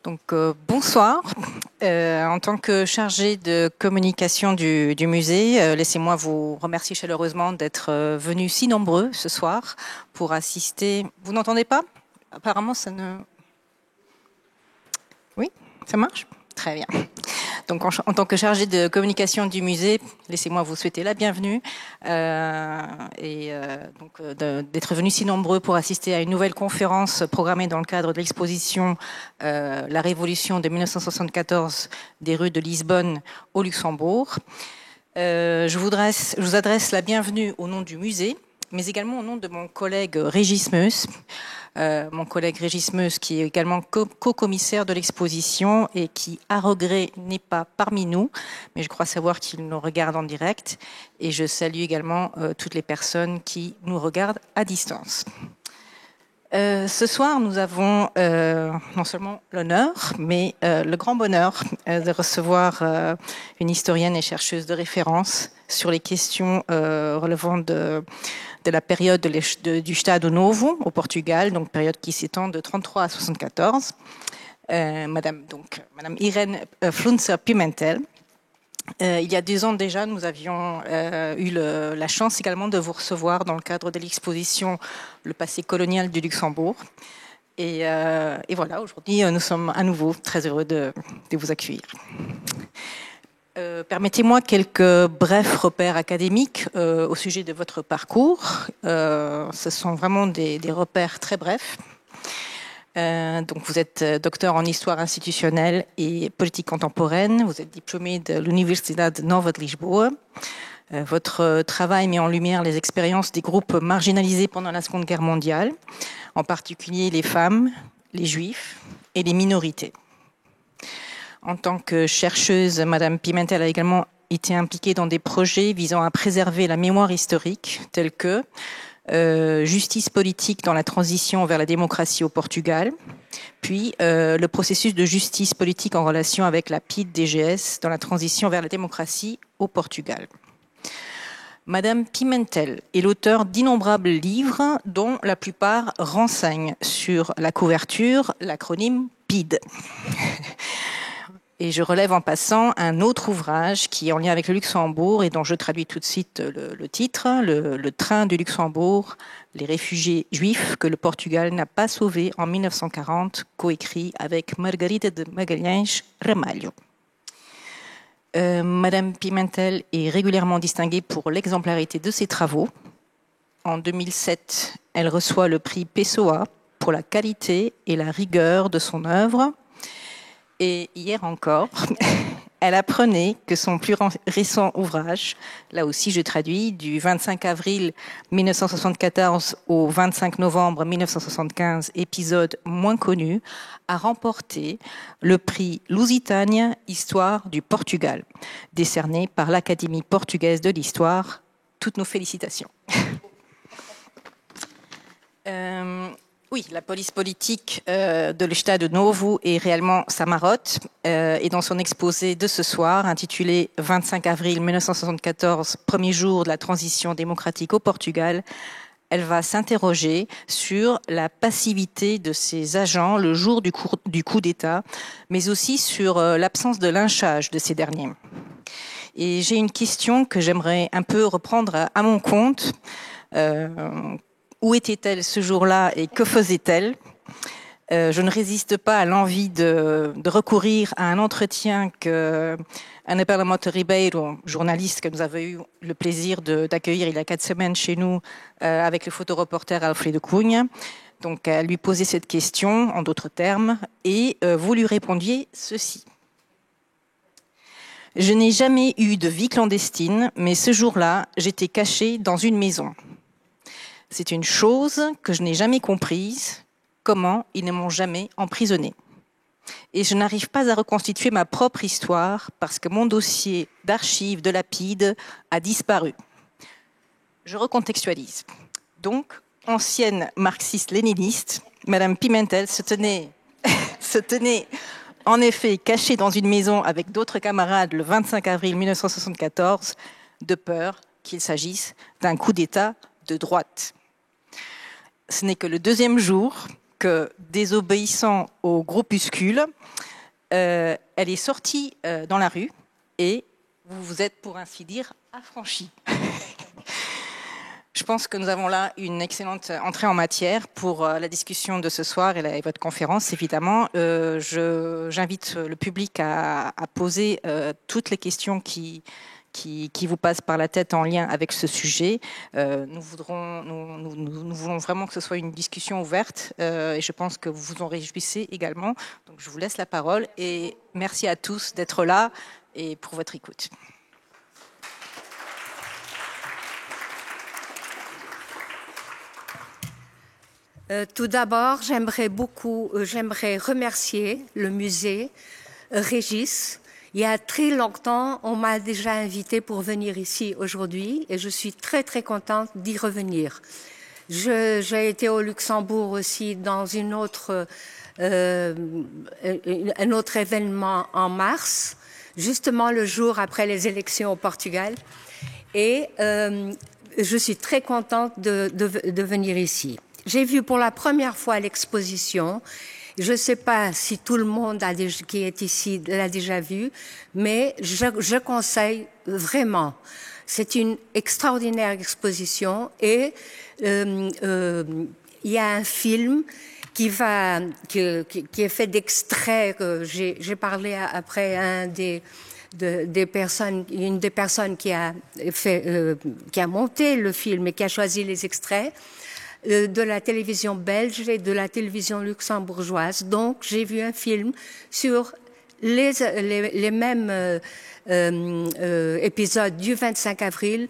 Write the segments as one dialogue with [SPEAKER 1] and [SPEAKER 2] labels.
[SPEAKER 1] Bonsoir. En tant que chargée de communication du musée, laissez-moi vous remercier chaleureusement d'être venus si nombreux ce soir pour assister. Vous n'entendez pas? Apparemment, ça ne... Oui, ça marche? Très bien. Donc, en tant que chargée de communication du musée, laissez-moi vous souhaiter la bienvenue d'être venus si nombreux pour assister à une nouvelle conférence programmée dans le cadre de l'exposition La Révolution de 1974 des rues de Lisbonne au Luxembourg. Je vous adresse la bienvenue au nom du musée, mais également au nom de mon collègue Régis Meus. Mon collègue Régis Meus, qui est également co-commissaire de l'exposition et qui, à regret, n'est pas parmi nous, mais je crois savoir qu'il nous regarde en direct. Et je salue également toutes les personnes qui nous regardent à distance. Ce soir, nous avons non seulement l'honneur, mais le grand bonheur de recevoir une historienne et chercheuse de référence sur les questions relevant de la période du Estado Novo au Portugal, donc période qui s'étend de 33 à 74. Madame Irene Flunzer-Pimentel. Il y a 2 ans déjà, nous avions eu la chance également de vous recevoir dans le cadre de l'exposition Le passé colonial du Luxembourg. Et voilà, aujourd'hui, nous sommes à nouveau très heureux de vous accueillir. Permettez-moi quelques brefs repères académiques au sujet de votre parcours. Ce sont vraiment des repères très brefs. Donc vous êtes docteur en histoire institutionnelle et politique contemporaine. Vous êtes diplômé de l'Universidade Nova de Lisboa. Votre travail met en lumière les expériences des groupes marginalisés pendant la Seconde Guerre mondiale, en particulier les femmes, les juifs et les minorités. En tant que chercheuse, Madame Pimentel a également été impliquée dans des projets visant à préserver la mémoire historique, tels que justice politique dans la transition vers la démocratie au Portugal, puis le processus de justice politique en relation avec la PIDE-DGS dans la transition vers la démocratie au Portugal. Madame Pimentel est l'auteur d'innombrables livres dont la plupart renseignent sur la couverture l'acronyme PIDE. Et je relève en passant un autre ouvrage qui est en lien avec le Luxembourg et dont je traduis tout de suite le titre, le train du Luxembourg, les réfugiés juifs que le Portugal n'a pas sauvés en 1940, coécrit avec Margarida de Magalhães Ramalho. Madame Pimentel est régulièrement distinguée pour l'exemplarité de ses travaux. En 2007, elle reçoit le prix Pessoa pour la qualité et la rigueur de son œuvre. Et hier encore, elle apprenait que son plus récent ouvrage, là aussi je traduis, du 25 avril 1974 au 25 novembre 1975, épisode moins connu, a remporté le prix Lusitânia Histoire du Portugal, décerné par l'Académie portugaise de l'histoire. Toutes nos félicitations. Oui, la police politique de l'Estado Novo est réellement sa marotte. Et dans son exposé de ce soir, intitulé 25 avril 1974, premier jour de la transition démocratique au Portugal, elle va s'interroger sur la passivité de ses agents le jour du coup d'État, mais aussi sur l'absence de lynchage de ces derniers. Et j'ai une question que j'aimerais un peu reprendre à mon compte. Où était-elle ce jour-là et que faisait-elle? Je ne résiste pas à l'envie de recourir à un entretien que Ana Paula Mota Ribeiro, journaliste que nous avons eu le plaisir d'accueillir il y a 4 semaines chez nous avec le photoreporter Alfredo Cunha. Donc, elle lui posait cette question en d'autres termes et vous lui répondiez ceci. Je n'ai jamais eu de vie clandestine, mais ce jour-là, j'étais cachée dans une maison. C'est une chose que je n'ai jamais comprise, comment ils ne m'ont jamais emprisonnée. Et je n'arrive pas à reconstituer ma propre histoire parce que mon dossier d'archives de la PIDE a disparu. Je recontextualise. Donc, ancienne marxiste-léniniste, Madame Pimentel se tenait en effet cachée dans une maison avec d'autres camarades le 25 avril 1974, de peur qu'il s'agisse d'un coup d'État de droite. Ce n'est que le 2e jour désobéissant au groupuscule, elle est sortie dans la rue et vous vous êtes, pour ainsi dire, affranchis. Je pense que nous avons là une excellente entrée en matière pour la discussion de ce soir et votre conférence, évidemment. J'invite le public à poser toutes les questions qui vous passent par la tête en lien avec ce sujet. Nous voulons vraiment que ce soit une discussion ouverte et je pense que vous vous en réjouissez également. Donc je vous laisse la parole et merci à tous d'être là et pour votre écoute.
[SPEAKER 2] Tout d'abord, j'aimerais remercier le musée Régis. Il y a très longtemps, on m'a déjà invité pour venir ici aujourd'hui et je suis très très contente d'y revenir. J'ai été au Luxembourg aussi dans un autre événement en mars, justement le jour après les élections au Portugal. Et je suis très contente de venir ici. J'ai vu pour la première fois l'exposition. Je ne sais pas si tout le monde qui est ici l'a déjà vu, mais je conseille vraiment. C'est une extraordinaire exposition et il y a un film qui est fait d'extraits. J'ai parlé après une des personnes qui a monté le film et qui a choisi les extraits de la télévision belge et de la télévision luxembourgeoise. Donc, j'ai vu un film sur les mêmes épisodes du 25 avril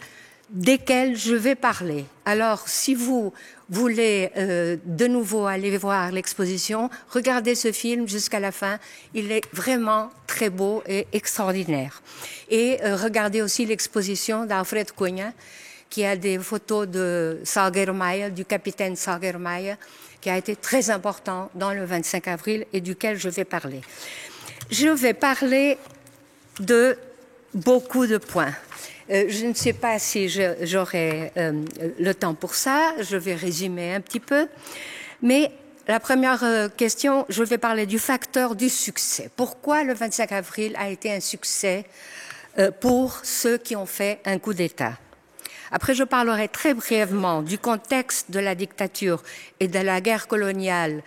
[SPEAKER 2] desquels je vais parler. Alors, si vous voulez de nouveau aller voir l'exposition, regardez ce film jusqu'à la fin. Il est vraiment très beau et extraordinaire. Et regardez aussi l'exposition d'Alfred Cunha, qui a des photos de Salgueiro Maia, du capitaine Salgueiro Maia, qui a été très important dans le 25 avril et duquel je vais parler. Je vais parler de beaucoup de points. Je ne sais pas si j'aurai le temps pour ça, je vais résumer un petit peu. Mais la première question, je vais parler du facteur du succès. Pourquoi le 25 avril a été un succès pour ceux qui ont fait un coup d'État? Après, je parlerai très brièvement du contexte de la dictature et de la guerre coloniale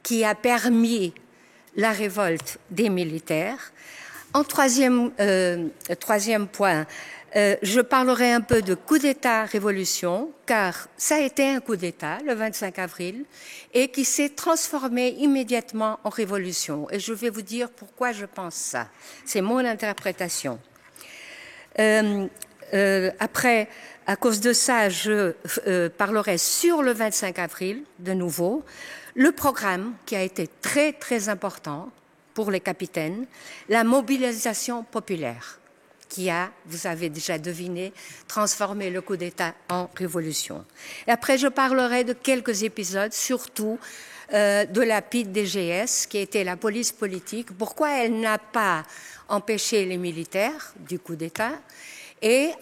[SPEAKER 2] qui a permis la révolte des militaires. En troisième point, je parlerai un peu de coup d'État-révolution, car ça a été un coup d'État, le 25 avril, et qui s'est transformé immédiatement en révolution. Et je vais vous dire pourquoi je pense ça. C'est mon interprétation. Après, à cause de ça, je parlerai sur le 25 avril, de nouveau, le programme qui a été très, très important pour les capitaines, la mobilisation populaire qui a, vous avez déjà deviné, transformé le coup d'État en révolution. Et après, je parlerai de quelques épisodes, surtout de la PIDE-DGS, qui était la police politique, pourquoi elle n'a pas empêché les militaires du coup d'État, et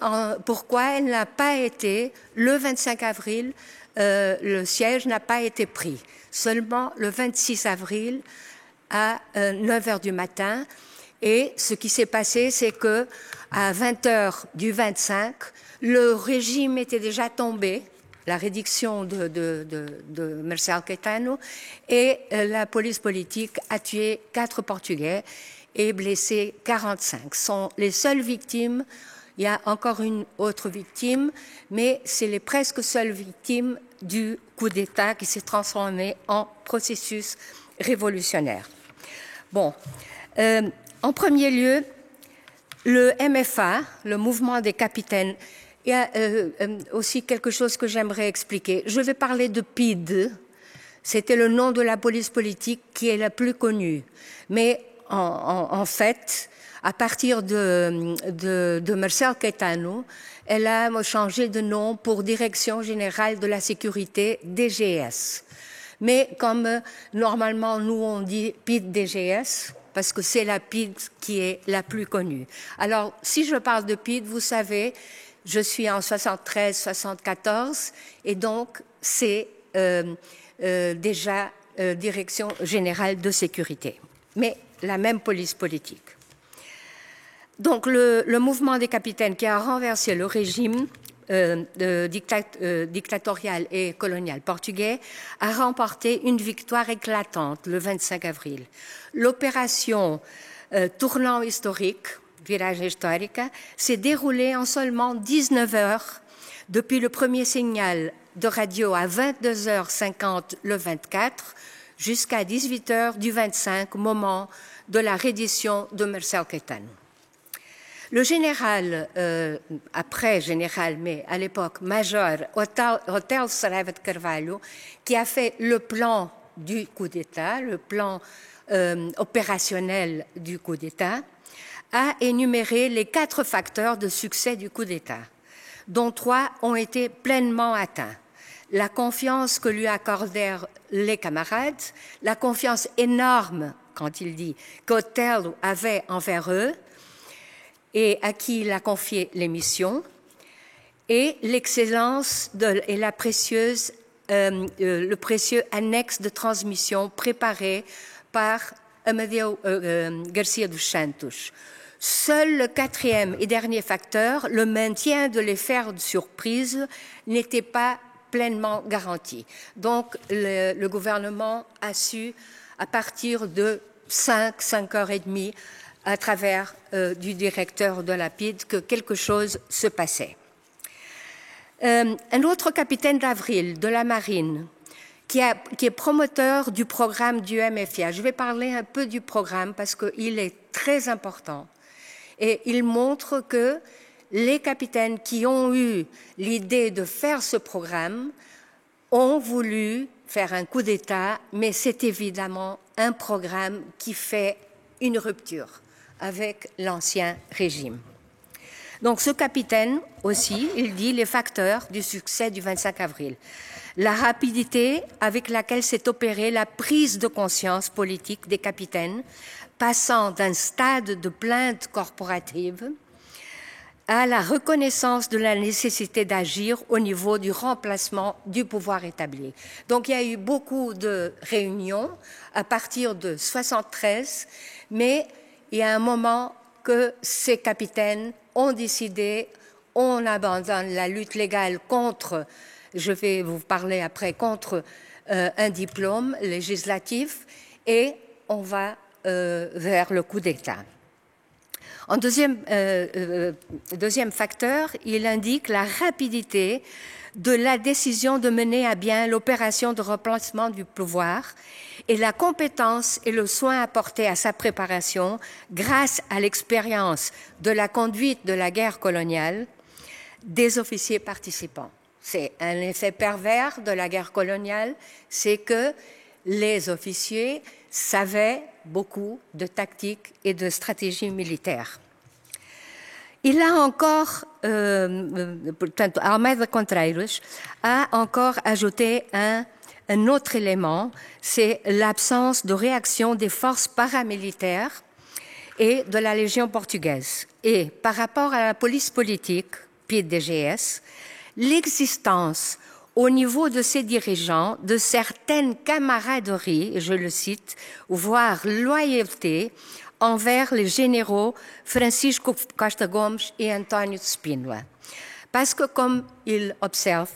[SPEAKER 2] pourquoi elle n'a pas été, le 25 avril, le siège n'a pas été pris. Seulement le 26 avril à 9 heures du matin. Et ce qui s'est passé, c'est que à 20 heures du 25, le régime était déjà tombé, la réduction de Marcelo Caetano, et la police politique a tué 4 Portugais et blessé 45. Ce sont les seules victimes. Il y a encore une autre victime, mais c'est les presque seules victimes du coup d'État qui s'est transformé en processus révolutionnaire. Bon, en premier lieu, le MFA, le mouvement des capitaines, il y a aussi quelque chose que j'aimerais expliquer. Je vais parler de PIDE, c'était le nom de la police politique qui est la plus connue, mais en fait, à partir de Marcelo Caetano, elle a changé de nom pour Direction générale de la sécurité DGS. Mais comme normalement nous on dit PIDE-DGS, parce que c'est la PIDE qui est la plus connue. Alors si je parle de PIDE, vous savez, je suis en 73-74 et donc c'est déjà Direction générale de sécurité, mais la même police politique. Donc le mouvement des capitaines qui a renversé le régime dictatorial et colonial portugais a remporté une victoire éclatante le 25 avril. L'opération tournant historique, virage historique, s'est déroulée en seulement 19 heures depuis le premier signal de radio à 22h50 le 24 jusqu'à 18h du 25, moment de la reddition de Marcel Caetano. Le général, après général, mais à l'époque major, Otelo Saraiva de Carvalho, qui a fait le plan du coup d'État, le plan opérationnel du coup d'État, a énuméré les 4 facteurs de succès du coup d'État, dont 3 ont été pleinement atteints. La confiance que lui accordèrent les camarades, la confiance énorme, quand il dit, qu'Otelo avait envers eux, et à qui il a confié les missions, et l'excellence et le précieux annexe de transmission préparé par Amadeu Garcia dos Santos. Seul le 4e et dernier facteur, le maintien de l'effet de surprise, n'était pas pleinement garanti. Donc le gouvernement a su, à partir de 5h30, à travers du directeur de la PID, que quelque chose se passait. Un autre capitaine d'avril de la marine, qui est promoteur du programme du MFIA. Je vais parler un peu du programme parce qu'il est très important. Et il montre que les capitaines qui ont eu l'idée de faire ce programme ont voulu faire un coup d'État, mais c'est évidemment un programme qui fait une rupture avec l'ancien régime. Donc ce capitaine aussi, il dit les facteurs du succès du 25 avril. La rapidité avec laquelle s'est opérée la prise de conscience politique des capitaines, passant d'un stade de plainte corporative à la reconnaissance de la nécessité d'agir au niveau du remplacement du pouvoir établi. Donc il y a eu beaucoup de réunions à partir de 1973, mais il y a un moment que ces capitaines ont décidé, on abandonne la lutte légale contre, je vais vous parler après, contre un diplôme législatif et on va vers le coup d'État. En deuxième facteur, il indique la rapidité de la décision de mener à bien l'opération de remplacement du pouvoir et la compétence et le soin apportés à sa préparation grâce à l'expérience de la conduite de la guerre coloniale des officiers participants. C'est un effet pervers de la guerre coloniale, c'est que les officiers savaient beaucoup de tactiques et de stratégies militaires. Il a encore, portanto, Almeida Contreiros a encore ajouté un autre élément, c'est l'absence de réaction des forces paramilitaires et de la Légion portugaise. Et par rapport à la police politique, PIDGS, l'existence au niveau de ses dirigeants de certaines camaraderies, je le cite, voire loyauté envers les généraux Francisco Costa Gomes et António de Spínola. Parce que, comme il observe,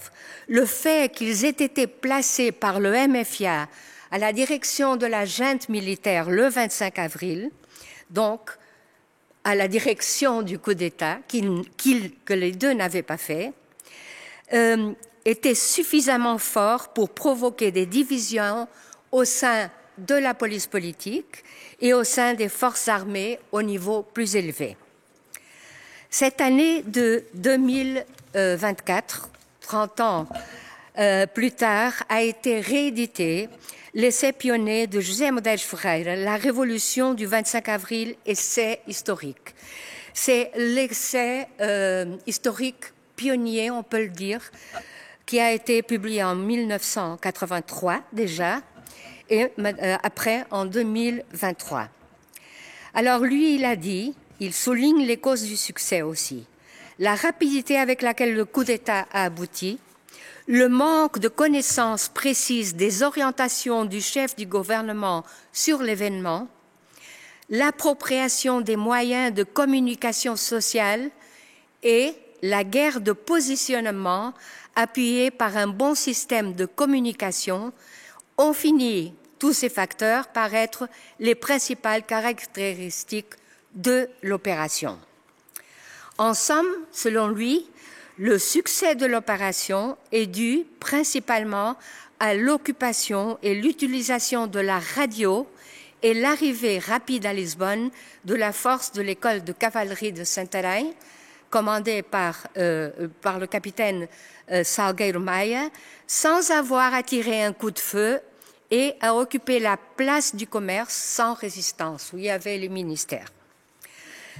[SPEAKER 2] le fait qu'ils aient été placés par le MFIA à la direction de la junte militaire le 25 avril, donc à la direction du coup d'État, que les deux n'avaient pas fait, était suffisamment fort pour provoquer des divisions au sein de la police politique et au sein des forces armées au niveau plus élevé. Cette année de 2024, 30 ans plus tard, a été réédité l'essai pionnier de José Medeiros Ferreira, La Révolution du 25 avril, essai historique. C'est l'essai historique pionnier, on peut le dire, qui a été publié en 1983 déjà, et après en 2023. Alors lui, il a dit, il souligne les causes du succès aussi. La rapidité avec laquelle le coup d'État a abouti, le manque de connaissances précises des orientations du chef du gouvernement sur l'événement, l'appropriation des moyens de communication sociale et la guerre de positionnement appuyée par un bon système de communication ont fini tous ces facteurs par être les principales caractéristiques de l'opération. En somme, selon lui, le succès de l'opération est dû principalement à l'occupation et l'utilisation de la radio et l'arrivée rapide à Lisbonne de la force de l'école de cavalerie de Santarém, commandée par le capitaine Salgueiro Maia, sans avoir à tirer un coup de feu et à occuper la place du commerce sans résistance, où il y avait les ministères.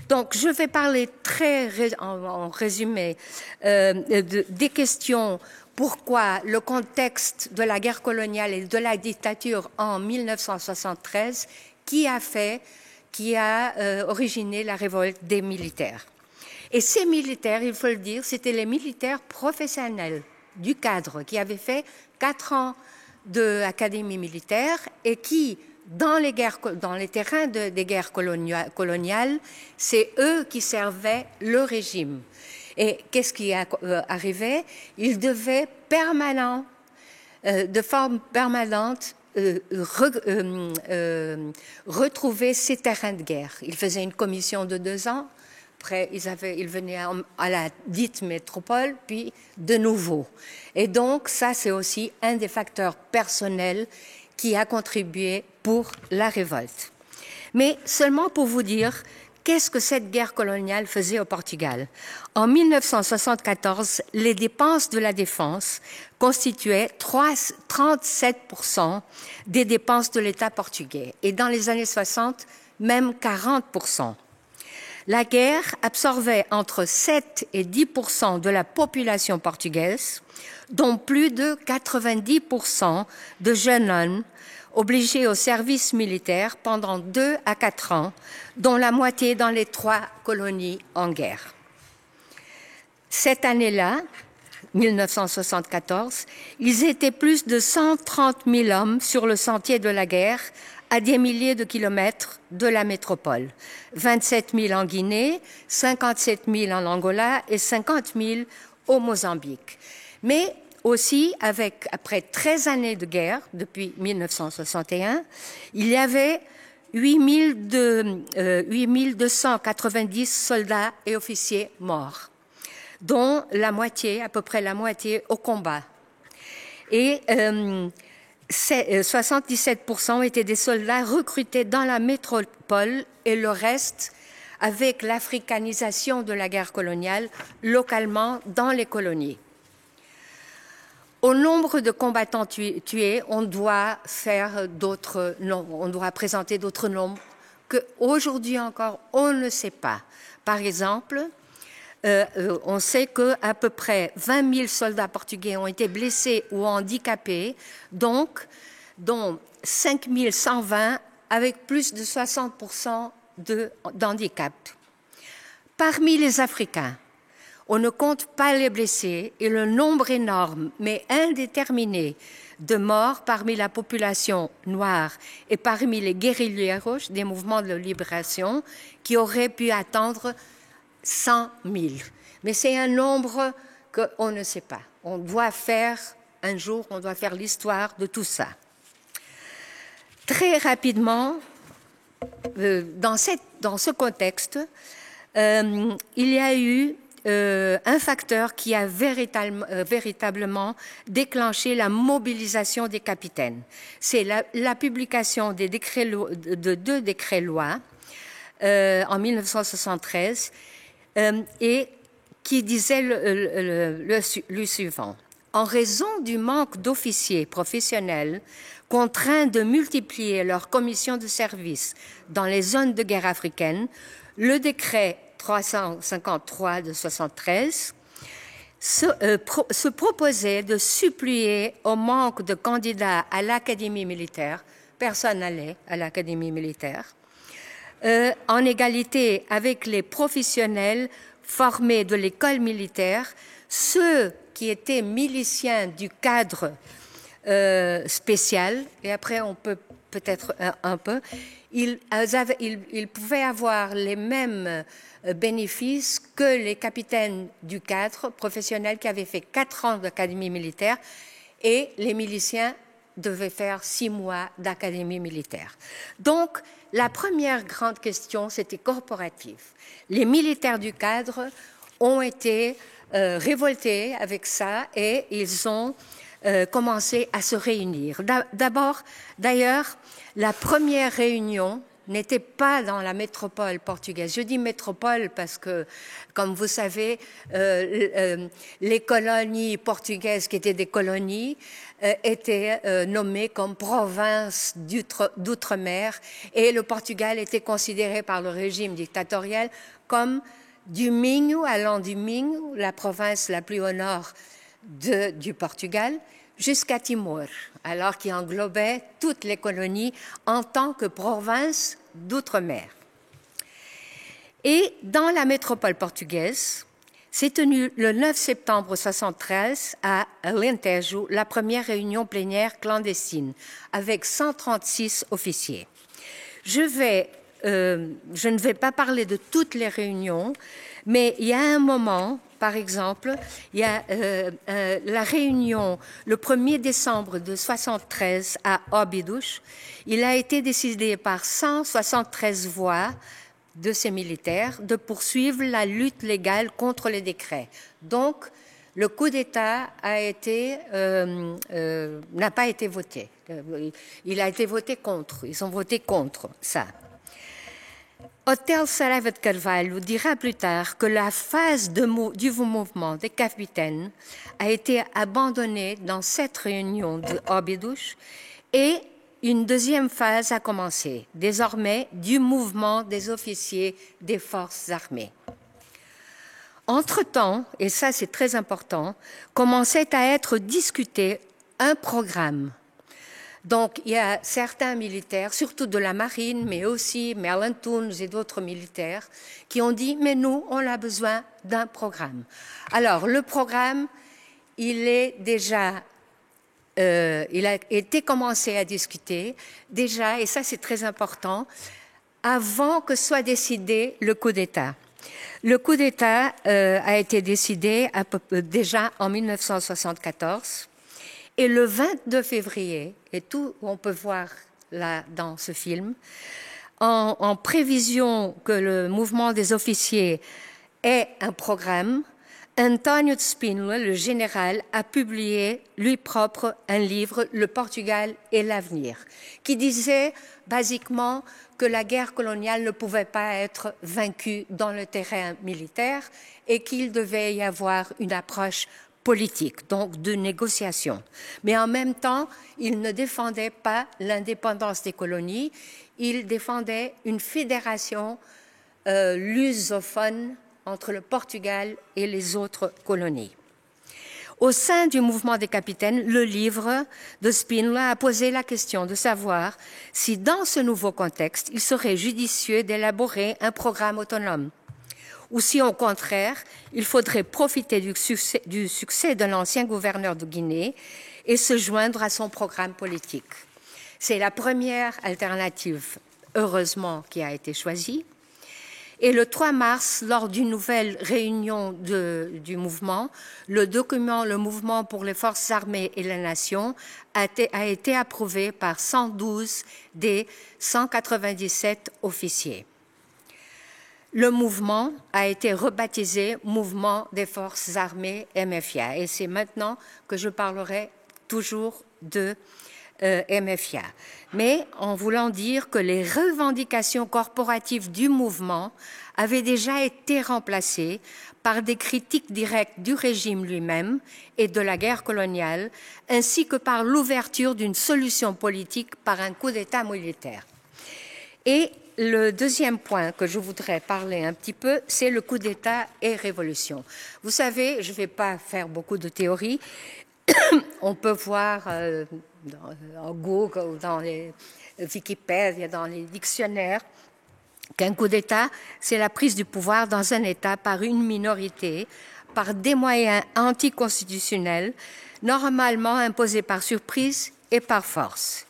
[SPEAKER 2] Donc, je vais parler en résumé des questions. Pourquoi le contexte de la guerre coloniale et de la dictature en 1973 qui a originé la révolte des militaires. Et ces militaires, il faut le dire, c'était les militaires professionnels du cadre qui avaient fait 4 ans d'académie militaire et qui, dans les terrains des guerres coloniales, c'est eux qui servaient le régime. Et qu'est-ce qui arrivait? Ils devaient de forme permanente, retrouver ces terrains de guerre. Ils faisaient une commission de 2 ans. Après, ils venaient à la dite métropole, puis de nouveau. Et donc, ça, c'est aussi un des facteurs personnels qui a contribué pour la révolte. Mais seulement pour vous dire qu'est-ce que cette guerre coloniale faisait au Portugal. En 1974, les dépenses de la défense constituaient 37% des dépenses de l'État portugais. Et dans les années 60, même 40%. La guerre absorbait entre 7 et 10% de la population portugaise, dont plus de 90% de jeunes hommes obligés au service militaire pendant 2 à 4 ans, dont la moitié dans les 3 colonies en guerre. Cette année-là, 1974, ils étaient plus de 130 000 hommes sur le sentier de la guerre, à des milliers de kilomètres de la métropole. 27 000 en Guinée, 57 000 en Angola et 50 000 au Mozambique. Mais aussi, après 13 années de guerre, depuis 1961, il y avait 8 290 soldats et officiers morts, dont à peu près la moitié au combat. Et 77% étaient des soldats recrutés dans la métropole et le reste avec l'africanisation de la guerre coloniale localement dans les colonies. Au nombre de combattants tués, on doit présenter d'autres nombres qu'aujourd'hui encore on ne sait pas. Par exemple, on sait qu'à peu près 20 000 soldats portugais ont été blessés ou handicapés, dont 5 120 avec plus de 60% d'handicap. Parmi les Africains, on ne compte pas les blessés et le nombre énorme, mais indéterminé, de morts parmi la population noire et parmi les guérilleros des mouvements de libération qui auraient pu atteindre 100 000. Mais c'est un nombre qu'on ne sait pas. On doit faire l'histoire de tout ça. Très rapidement, dans ce contexte, il y a eu un facteur qui a véritablement déclenché la mobilisation des capitaines. C'est la publication de 2 décrets-lois en 1973 et qui disait le suivant. En raison du manque d'officiers professionnels contraints de multiplier leurs commissions de service dans les zones de guerre africaines, le décret 353 de 1973 se proposait de suppléer au manque de candidats à l'académie militaire, personne n'allait à l'académie militaire, en égalité avec les professionnels formés de l'école militaire, ceux qui étaient miliciens du cadre spécial, et après on peut peut-être un peu, ils pouvaient avoir les mêmes bénéfices que les capitaines du cadre professionnel qui avaient fait 4 ans d'académie militaire, et les miliciens devaient faire 6 mois d'académie militaire. Donc, la première grande question, c'était corporative. Les militaires du cadre ont été révoltés avec ça et ils ont commencé à se réunir. D'abord, d'ailleurs, la première réunion n'était pas dans la métropole portugaise. Je dis métropole parce que, comme vous savez, les colonies portugaises qui étaient des colonies étaient nommées comme provinces d'outre-mer et le Portugal était considéré par le régime dictatorial comme du Minho, allant du Minho, la province la plus au nord du Portugal, jusqu'à Timor, alors qu'il englobait toutes les colonies en tant que province d'outre-mer. Et dans la métropole portugaise, s'est tenue le 9 septembre 1973 à Alentejo la première réunion plénière clandestine avec 136 officiers. Je ne vais pas parler de toutes les réunions, mais il y a un moment, par exemple, il y a la réunion le 1er décembre de 1973 à Óbidos. Il a été décidé par 173 voix de ces militaires de poursuivre la lutte légale contre les décrets. Donc, le coup d'État n'a pas été voté. Il a été voté contre. Ils ont voté contre ça. Otelo Saraiva de Carvalho dira plus tard que la phase du mouvement des capitaines a été abandonnée dans cette réunion de Óbidos et une deuxième phase a commencé, désormais du mouvement des officiers des forces armées. Entre-temps, et ça c'est très important, commençait à être discuté un programme. Donc il y a certains militaires, surtout de la marine, mais aussi Merlin Toons et d'autres militaires, qui ont dit « mais nous, on a besoin d'un programme ». Alors le programme, il a été commencé à discuter déjà, et ça c'est très important, avant que soit décidé le coup d'État. Le coup d'État a été décidé déjà en 1974 et le 22 février, et tout on peut voir là dans ce film, en prévision que le mouvement des officiers ait un programme, António de Spínola, le général, a publié lui propre un livre, Le Portugal et l'avenir, qui disait basiquement que la guerre coloniale ne pouvait pas être vaincue dans le terrain militaire et qu'il devait y avoir une approche politique, donc de négociation. Mais en même temps, il ne défendait pas l'indépendance des colonies, il défendait une fédération lusophone entre le Portugal et les autres colonies. Au sein du mouvement des capitaines, le livre de Spínola a posé la question de savoir si, dans ce nouveau contexte, il serait judicieux d'élaborer un programme autonome, ou si, au contraire, il faudrait profiter du succès de l'ancien gouverneur de Guinée et se joindre à son programme politique. C'est la première alternative, heureusement, qui a été choisie. Et le 3 mars, lors d'une nouvelle réunion du mouvement, le document « Le mouvement pour les forces armées et la nation » a été approuvé par 112 des 197 officiers. Le mouvement a été rebaptisé « Mouvement des forces armées MFIA » et c'est maintenant que je parlerai toujours de MFIA, mais en voulant dire que les revendications corporatives du mouvement avaient déjà été remplacées par des critiques directes du régime lui-même et de la guerre coloniale, ainsi que par l'ouverture d'une solution politique par un coup d'État militaire. Et le deuxième point que je voudrais parler un petit peu, c'est le coup d'État et révolution. Vous savez, je ne vais pas faire beaucoup de théorie. On peut voir en Google ou dans les Wikipédia, dans les dictionnaires, qu'un coup d'État, c'est la prise du pouvoir dans un État par une minorité, par des moyens anticonstitutionnels, normalement imposés par surprise et par force.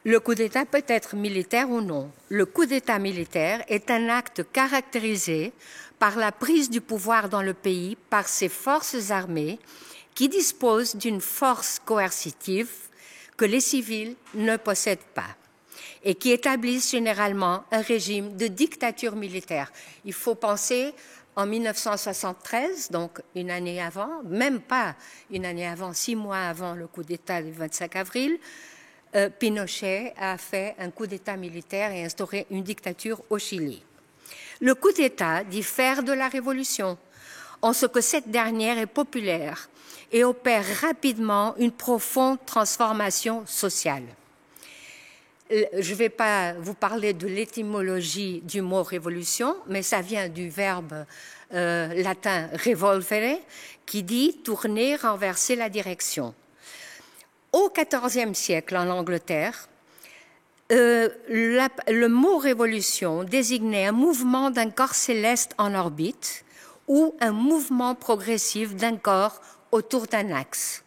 [SPEAKER 2] Le coup d'État peut être militaire ou non. Le coup d'État militaire est un acte caractérisé par la prise du pouvoir dans le pays par ses forces armées qui disposent d'une force coercitive que les civils ne possèdent pas et qui établissent généralement un régime de dictature militaire. Il faut penser en 1973, donc une année avant, même pas une année avant, 6 mois avant le coup d'État du 25 avril, Pinochet a fait un coup d'État militaire et instauré une dictature au Chili. Le coup d'État diffère de la révolution en ce que cette dernière est populaire et opère rapidement une profonde transformation sociale. Je ne vais pas vous parler de l'étymologie du mot révolution, mais ça vient du verbe latin revolvere, qui dit tourner, renverser la direction. Au XIVe siècle, en Angleterre, le mot révolution désignait un mouvement d'un corps céleste en orbite ou un mouvement progressif d'un corps autour d'un axe.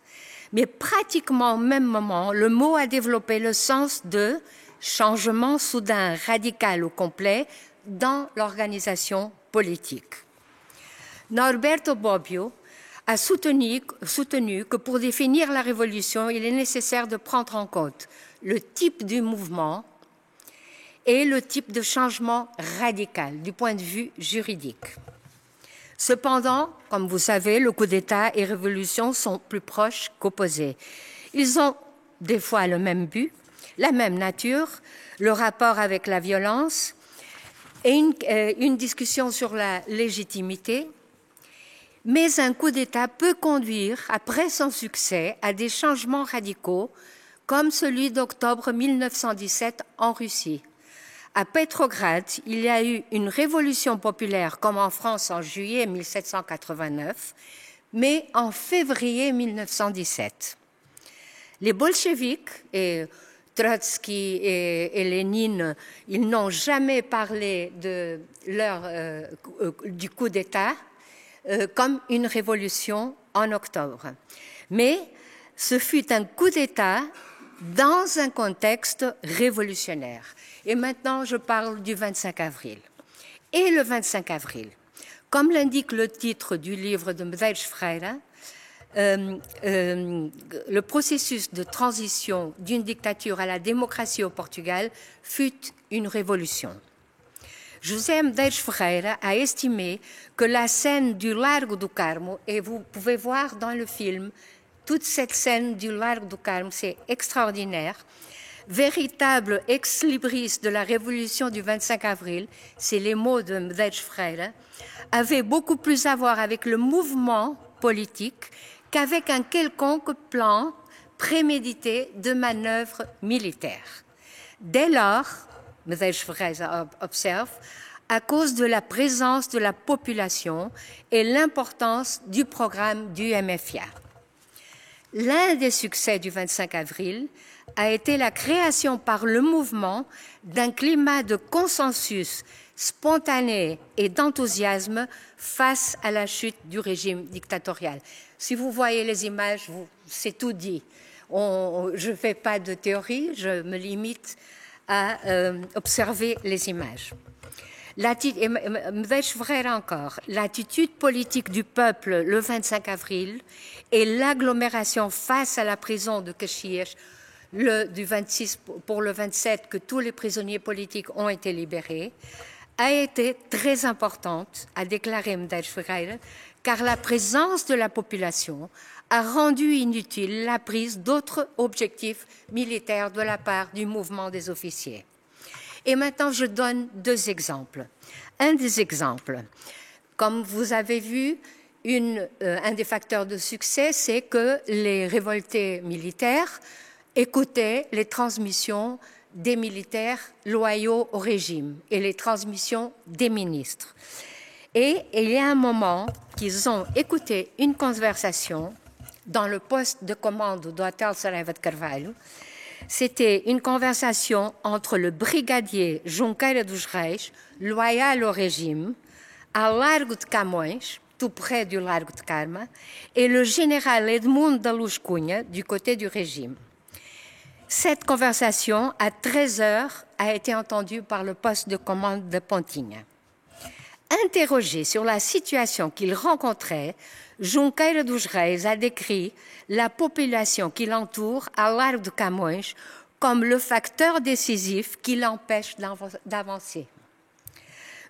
[SPEAKER 2] Mais pratiquement au même moment, le mot a développé le sens de changement soudain, radical ou complet dans l'organisation politique. Norberto Bobbio a soutenu que pour définir la révolution, il est nécessaire de prendre en compte le type du mouvement et le type de changement radical du point de vue juridique. Cependant, comme vous savez, le coup d'État et révolution sont plus proches qu'opposés. Ils ont des fois le même but, la même nature, le rapport avec la violence et une discussion sur la légitimité. Mais un coup d'État peut conduire, après son succès, à des changements radicaux, comme celui d'octobre 1917 en Russie. À Petrograd, il y a eu une révolution populaire, comme en France en juillet 1789, mais en février 1917. Les bolcheviks, et Trotsky et Lénine, ils n'ont jamais parlé du coup d'État comme une révolution en octobre. Mais ce fut un coup d'État dans un contexte révolutionnaire. Et maintenant, je parle du 25 avril. Et le 25 avril, comme l'indique le titre du livre de Medeiros Freire, le processus de transition d'une dictature à la démocratie au Portugal fut une révolution. José Medeiros Ferreira a estimé que la scène du Largo do Carmo, et vous pouvez voir dans le film toute cette scène du Largo do Carmo, c'est extraordinaire, véritable ex-libris de la révolution du 25 avril, c'est les mots de Medeiros Ferreira, avait beaucoup plus à voir avec le mouvement politique qu'avec un quelconque plan prémédité de manœuvre militaire. Dès lors, Medeiros Ferreira observe, à cause de la présence de la population et l'importance du programme du MFA. L'un des succès du 25 avril a été la création par le mouvement d'un climat de consensus spontané et d'enthousiasme face à la chute du régime dictatorial. Si vous voyez les images, c'est tout dit. Je ne fais pas de théorie, je me limite à observer les images. Medeiros Ferreira encore, l'attitude politique du peuple le 25 avril et l'agglomération face à la prison de Caxias du 26 pour le 27 que tous les prisonniers politiques ont été libérés, a été très importante, a déclaré Medeiros Ferreira, car la présence de la population a rendu inutile la prise d'autres objectifs militaires de la part du mouvement des officiers. Et maintenant, je donne 2 exemples. Un des exemples, comme vous avez vu, un des facteurs de succès, c'est que les révoltés militaires écoutaient les transmissions des militaires loyaux au régime et les transmissions des ministres. Et il y a un moment qu'ils ont écouté une conversation dans le poste de commande do Hotel Saraiva de Carvalho. C'était une conversation entre le brigadier Junqueira dos Reis, loyal au régime, à Largo de Camões, tout près du Largo de Carme, et le général Edmundo da Luz Cunha, du côté du régime. Cette conversation, à 13 heures, a été entendue par le poste de commande de Pontinha. Interrogé sur la situation qu'il rencontrait, Junqueira dos Reis a décrit la population qui l'entoure à Largo de Camões comme le facteur décisif qui l'empêche d'avancer.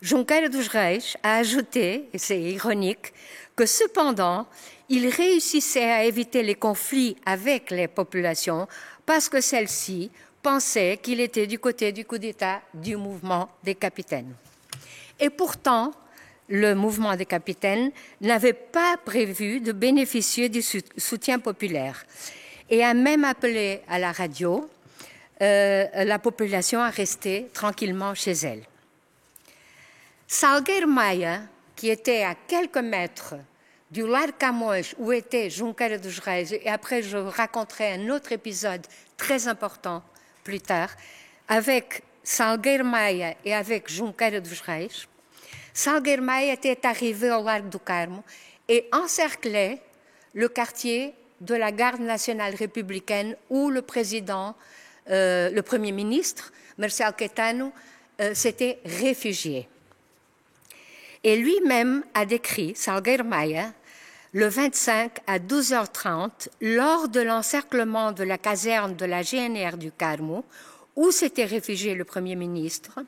[SPEAKER 2] Junqueira dos Reis a ajouté, et c'est ironique, que cependant, il réussissait à éviter les conflits avec les populations parce que celles-ci pensaient qu'il était du côté du coup d'État du mouvement des capitaines. Et pourtant, le mouvement des capitaines n'avait pas prévu de bénéficier du soutien populaire et a même appelé à la radio la population à rester tranquillement chez elle. Salgueiro Maia, qui était à quelques mètres du Largo Camões où était Junqueira dos Reis, et après je raconterai un autre épisode très important plus tard, avec Salgueiro Maia et avec Junqueira dos Reis, Salgueiro Maia était arrivé au Largo do Carmo et encerclait le quartier de la Garde nationale républicaine où le président, le Premier ministre, Marcelo Caetano, s'était réfugié. Et lui-même a décrit, Salgueiro Maia, le 25 à 12h30, lors de l'encerclement de la caserne de la GNR du Carmo, où s'était réfugié le Premier ministre,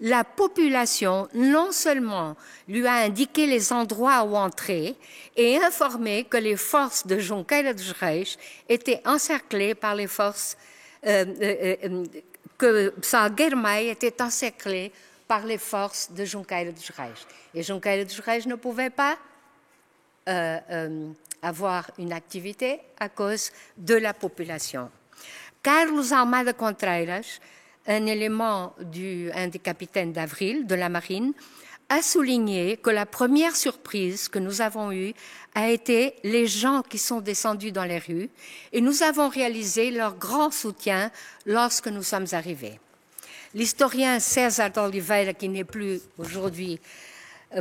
[SPEAKER 2] la population non seulement lui a indiqué les endroits où entrer et informé que les forces de Junqueira dos Reis étaient encerclées par les forces, que Salgueiro Maia était encerclé par les forces de Junqueira dos Reis. Et Junqueira dos Reis ne pouvait pas avoir une activité à cause de la population. Carlos Almada Contreiras, un des capitaines d'Avril de la marine, a souligné que la première surprise que nous avons eue a été les gens qui sont descendus dans les rues et nous avons réalisé leur grand soutien lorsque nous sommes arrivés. L'historien César de Oliveira, qui n'est plus aujourd'hui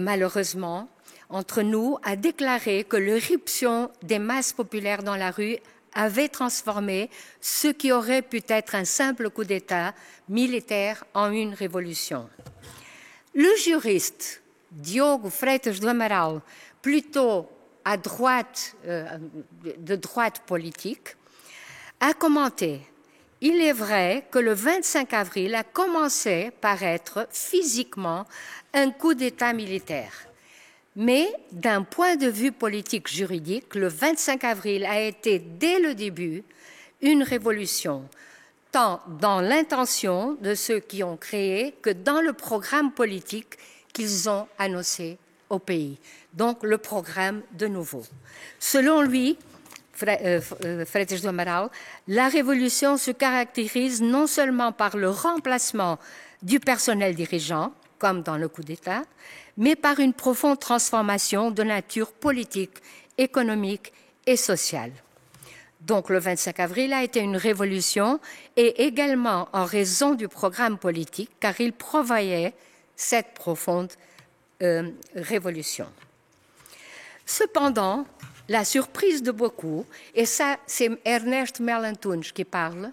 [SPEAKER 2] malheureusement entre nous, a déclaré que l'éruption des masses populaires dans la rue avait transformé ce qui aurait pu être un simple coup d'État militaire en une révolution. Le juriste Diogo Freitas do Amaral, plutôt à droite, de droite politique, a commenté « Il est vrai que le 25 avril a commencé par être physiquement un coup d'État militaire. Mais d'un point de vue politique juridique, le 25 avril a été dès le début une révolution, tant dans l'intention de ceux qui ont créé que dans le programme politique qu'ils ont annoncé au pays. Donc le programme de nouveau. Selon lui, Freitas do Amaral, la révolution se caractérise non seulement par le remplacement du personnel dirigeant, comme dans le coup d'État, mais par une profonde transformation de nature politique, économique et sociale. Donc le 25 avril a été une révolution et également en raison du programme politique, car il prévoyait cette profonde révolution. Cependant, la surprise de beaucoup, et ça c'est Ernest Melantuns qui parle,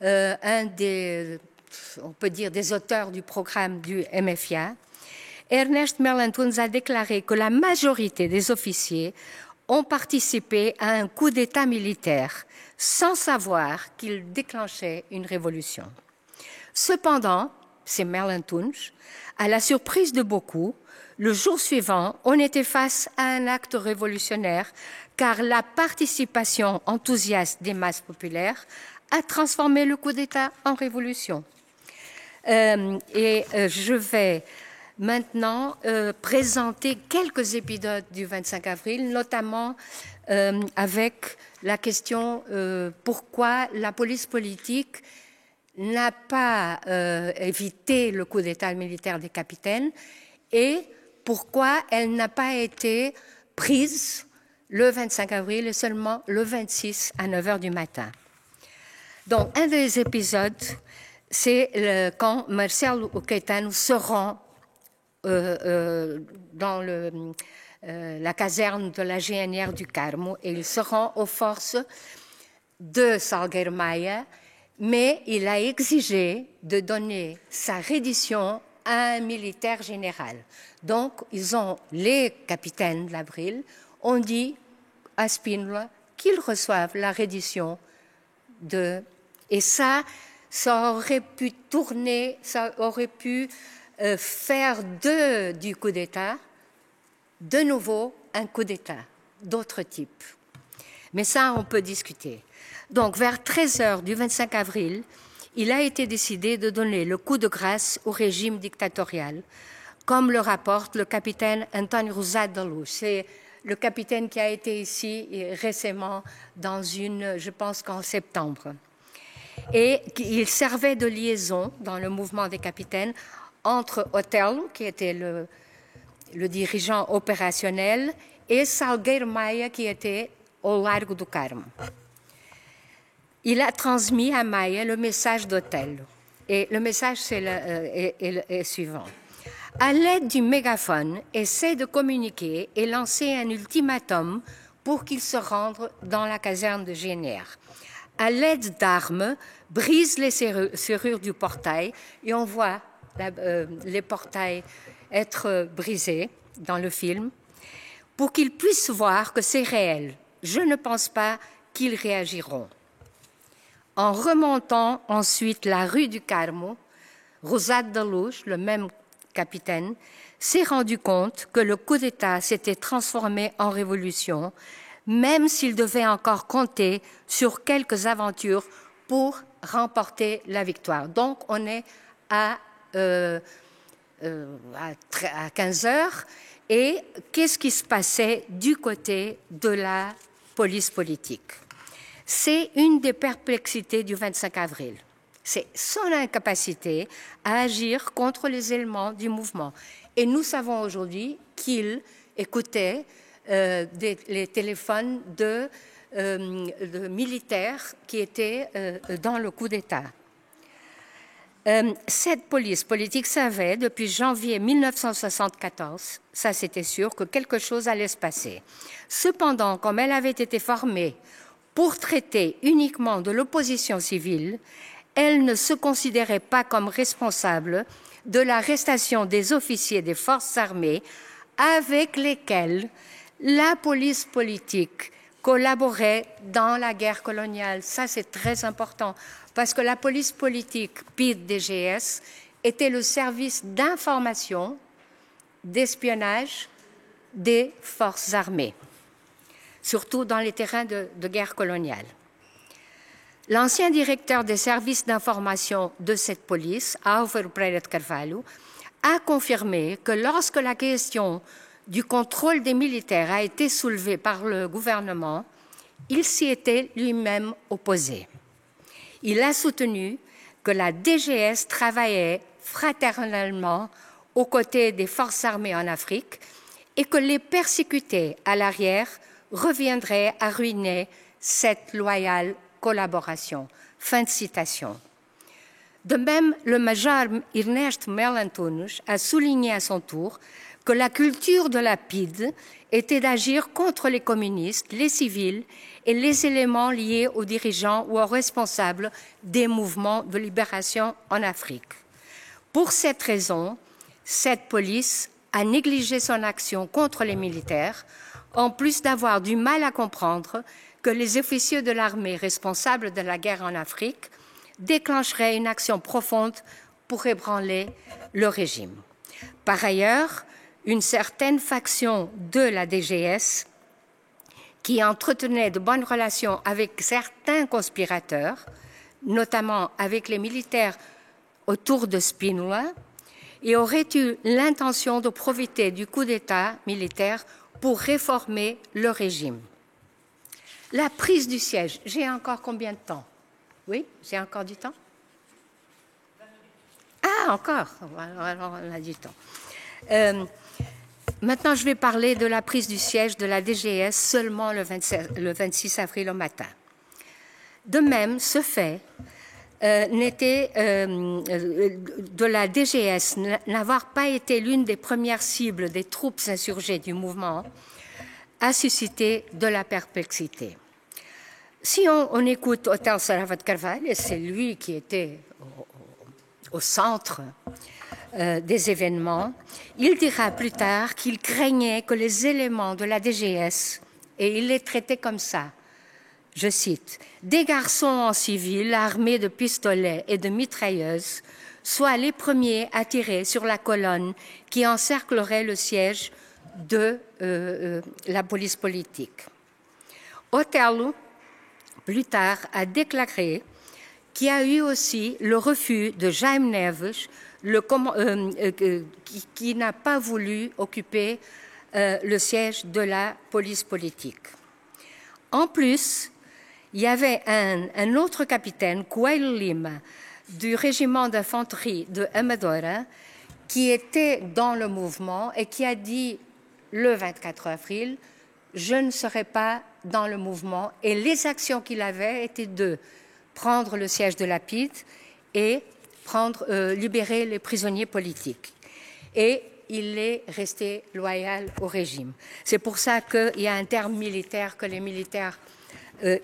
[SPEAKER 2] un des, on peut dire, des auteurs du programme du MFIA, Ernest Melantuns a déclaré que la majorité des officiers ont participé à un coup d'État militaire sans savoir qu'il déclenchait une révolution. Cependant, c'est Melantuns, à la surprise de beaucoup, le jour suivant, on était face à un acte révolutionnaire car la participation enthousiaste des masses populaires a transformé le coup d'État en révolution. Je vais maintenant présenter quelques épisodes du 25 avril, notamment avec la question pourquoi la police politique n'a pas évité le coup d'État militaire des capitaines et pourquoi elle n'a pas été prise le 25 avril et seulement le 26 à 9h du matin. Donc, un des épisodes, c'est quand Marcelo Caetano se rend dans la caserne de la GNR du Carmo et il se rend aux forces de Salgueiro Maia, mais il a exigé de donner sa reddition à un militaire général. Donc, les capitaines de l'Avril ont dit à Spínola qu'ils reçoivent la reddition et ça aurait pu tourner, ça aurait pu faire du coup d'État de nouveau un coup d'État d'autre type. Mais ça, on peut discuter. Donc, vers 13h du 25 avril, il a été décidé de donner le coup de grâce au régime dictatorial, comme le rapporte le capitaine António Rosado da Luz. C'est le capitaine qui a été ici récemment je pense qu'en septembre. Et il servait de liaison dans le mouvement des capitaines entre Otelo, qui était le dirigeant opérationnel, et Salgueiro Maia, qui était au Largo do Carmo. Il a transmis à Maia le message d'Otelo. Et le message est suivant. À l'aide du mégaphone, essaie de communiquer et lancer un ultimatum pour qu'il se rende dans la caserne de GNR. À l'aide d'armes, brise les serrures du portail et on voit les portails être brisés dans le film pour qu'ils puissent voir que c'est réel. Je ne pense pas qu'ils réagiront. En remontant ensuite la rue du Carmo, Rosado da Luz, le même capitaine, s'est rendu compte que le coup d'État s'était transformé en révolution, même s'il devait encore compter sur quelques aventures pour remporter la victoire. Donc, on est à 15 heures. Et qu'est-ce qui se passait du côté de la police politique? C'est une des perplexités du 25 avril. C'est son incapacité à agir contre les éléments du mouvement. Et nous savons aujourd'hui qu'il écoutait les téléphones de militaires qui étaient dans le coup d'État. Cette police politique savait depuis janvier 1974, ça c'était sûr, que quelque chose allait se passer. Cependant, comme elle avait été formée pour traiter uniquement de l'opposition civile, elle ne se considérait pas comme responsable de l'arrestation des officiers des forces armées avec lesquels la police politique collaborait dans la guerre coloniale. Ça, c'est très important, parce que la police politique PIDE-DGS était le service d'information, d'espionnage des forces armées, surtout dans les terrains de guerre coloniale. L'ancien directeur des services d'information de cette police, Álvaro Pereira de Carvalho, a confirmé que lorsque la question du contrôle des militaires a été soulevée par le gouvernement, il s'y était lui-même opposé. Il a soutenu que la DGS travaillait fraternellement aux côtés des forces armées en Afrique et que les persécuter à l'arrière reviendrait à ruiner cette loyale collaboration. Fin de citation. De même, le major Ernesto Melo Antunes a souligné à son tour que la culture de la PIDE était d'agir contre les communistes, les civils et les éléments liés aux dirigeants ou aux responsables des mouvements de libération en Afrique. Pour cette raison, cette police a négligé son action contre les militaires, en plus d'avoir du mal à comprendre que les officiers de l'armée responsables de la guerre en Afrique déclencheraient une action profonde pour ébranler le régime. Par ailleurs, une certaine faction de la DGS, qui entretenait de bonnes relations avec certains conspirateurs, notamment avec les militaires autour de Spínola, et aurait eu l'intention de profiter du coup d'État militaire pour réformer le régime. La prise du siège, j'ai encore combien de temps? Oui, j'ai encore du temps? Ah, encore? Alors, on a du temps. Maintenant, je vais parler de la prise du siège de la DGS seulement le 26 avril au matin. De même, ce fait de la DGS n'avoir pas été l'une des premières cibles des troupes insurgées du mouvement a suscité de la perplexité. Si on écoute Otel Saravat Carvalho, et c'est lui qui était au centre des événements, il dira plus tard qu'il craignait que les éléments de la DGS, et il les traitait comme ça, je cite, « des garçons en civil armés de pistolets et de mitrailleuses soient les premiers à tirer sur la colonne qui encerclerait le siège de la police politique. » Otello, plus tard, a déclaré qu'il y a eu aussi le refus de Jaime Neves, qui n'a pas voulu occuper le siège de la police politique. En plus, il y avait un autre capitaine, Coelho Lima, du régiment d'infanterie de Amadora, qui était dans le mouvement et qui a dit le 24 avril, je ne serai pas dans le mouvement. Et les actions qu'il avait étaient de prendre le siège de Lapide et libérer les prisonniers politiques. Et il est resté loyal au régime. C'est pour ça qu'il y a un terme militaire que les militaires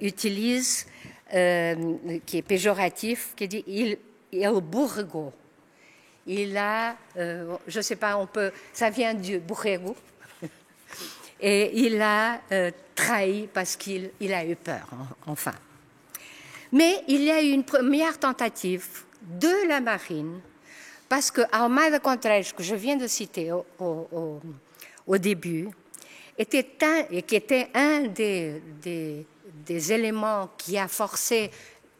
[SPEAKER 2] utilisent, qui est péjoratif, qui dit il bourrego. Il a, je ne sais pas, ça vient du bourrego, et il a trahi parce qu'il a eu peur, enfin. Mais il y a eu une première tentative de la marine, parce que Almeida Contreras, que je viens de citer au début, qui était un des éléments qui a forcé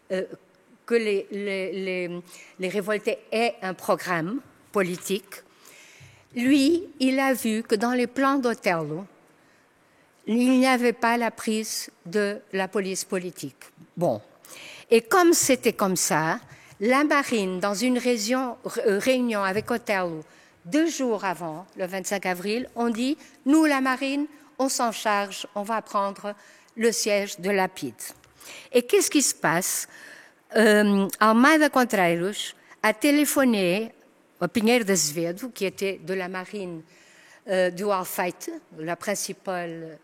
[SPEAKER 2] que les révoltés aient un programme politique. Lui, il a vu que dans les plans d'Otello, il n'y avait pas la prise de la police politique. Bon. Et comme c'était comme ça, la marine, dans une réunion avec Otello 2 jours avant, le 25 avril, on dit « Nous, la marine, on s'en charge, on va prendre le siège de Lapide. » Et qu'est-ce qui se passe? Almeida Contreras a téléphoné à Pinheiro de Azevedo, qui était de la marine du Alfeite, la principale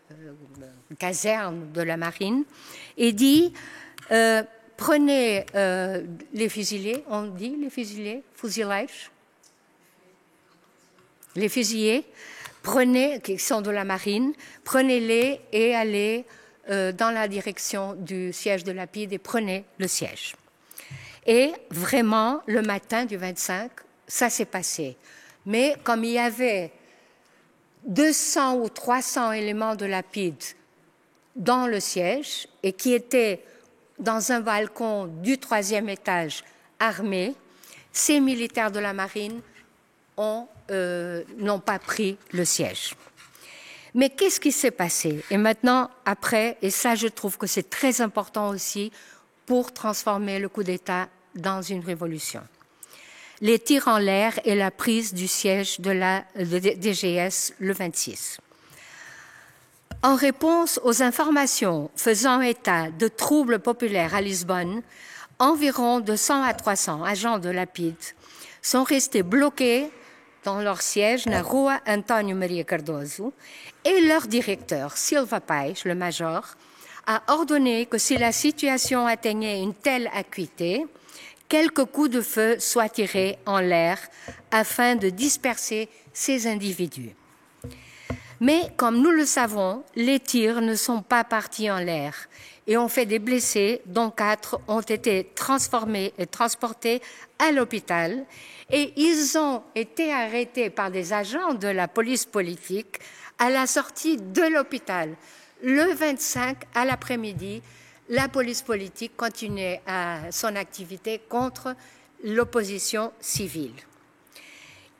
[SPEAKER 2] caserne de la marine, et dit prenez les fusiliers, on dit les fusiliers, fusileiros, les fusiliers, qui sont de la marine, prenez-les et allez dans la direction du siège de Lapide et prenez le siège. Et vraiment, le matin du 25, ça s'est passé. Mais comme il y avait 200 ou 300 éléments de Lapide dans le siège et qui étaient dans un balcon du 3e étage armés, ces militaires de la marine n'ont pas pris le siège. Mais qu'est-ce qui s'est passé? Et maintenant, après, et ça je trouve que c'est très important aussi pour transformer le coup d'État dans une révolution. Les tirs en l'air et la prise du siège de la DGS le 26. En réponse aux informations faisant état de troubles populaires à Lisbonne, environ de 100 à 300 agents de Lapide sont restés bloqués dans leur siège na rua António Maria Cardoso et leur directeur, Silva Pais, le major, a ordonné que si la situation atteignait une telle acuité, quelques coups de feu soient tirés en l'air afin de disperser ces individus. Mais comme nous le savons, les tirs ne sont pas partis en l'air et ont fait des blessés, dont 4 ont été transportés à l'hôpital et ils ont été arrêtés par des agents de la police politique à la sortie de l'hôpital. Le 25 à l'après-midi, la police politique continuait son activité contre l'opposition civile.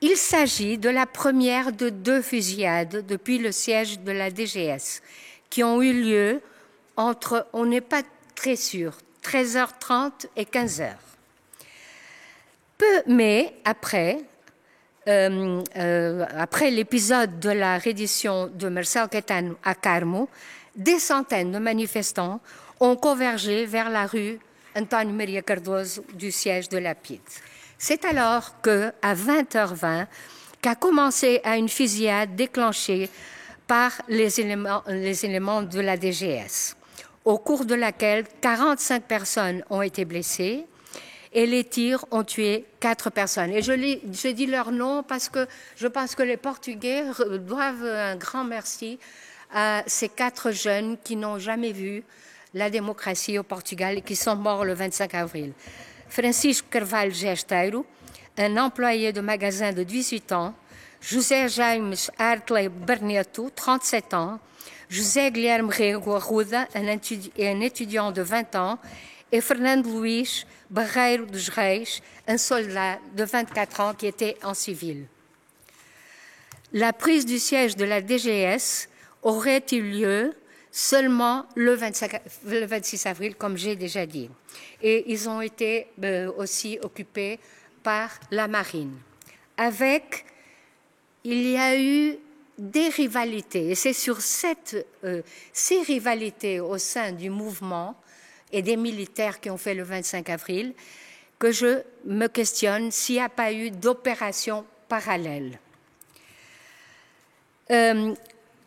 [SPEAKER 2] Il s'agit de la première de 2 fusillades depuis le siège de la DGS qui ont eu lieu entre, on n'est pas très sûr, 13h30 et 15h. Mais après l'épisode de la reddition de Marcelo Caetano à Carmo, des centaines de manifestants ont convergé vers la rue António Maria Cardoso du siège de Lapide. C'est alors qu'à 20h20, qu'a commencé une fusillade déclenchée par les éléments de la DGS, au cours de laquelle 45 personnes ont été blessées et les tirs ont tué 4 personnes. Et je dis leur nom parce que je pense que les Portugais doivent un grand merci à ces 4 jeunes qui n'ont jamais vu la démocratie au Portugal et qui sont morts le 25 avril. Francisco Carvalho Gesteiro, un employé de magasin de 18 ans, José Jaime Hartley Barneto, 37 ans, José Guilherme Rego Arruda, un étudiant de 20 ans, et Fernando Luís Barreiro dos Reis, un soldat de 24 ans qui était en civil. La prise du siège de la DGS aurait eu lieu seulement le 26 avril, comme j'ai déjà dit. Et ils ont été aussi occupés par la marine. Il y a eu des rivalités, et c'est sur ces rivalités au sein du mouvement et des militaires qui ont fait le 25 avril que je me questionne s'il n'y a pas eu d'opération parallèle.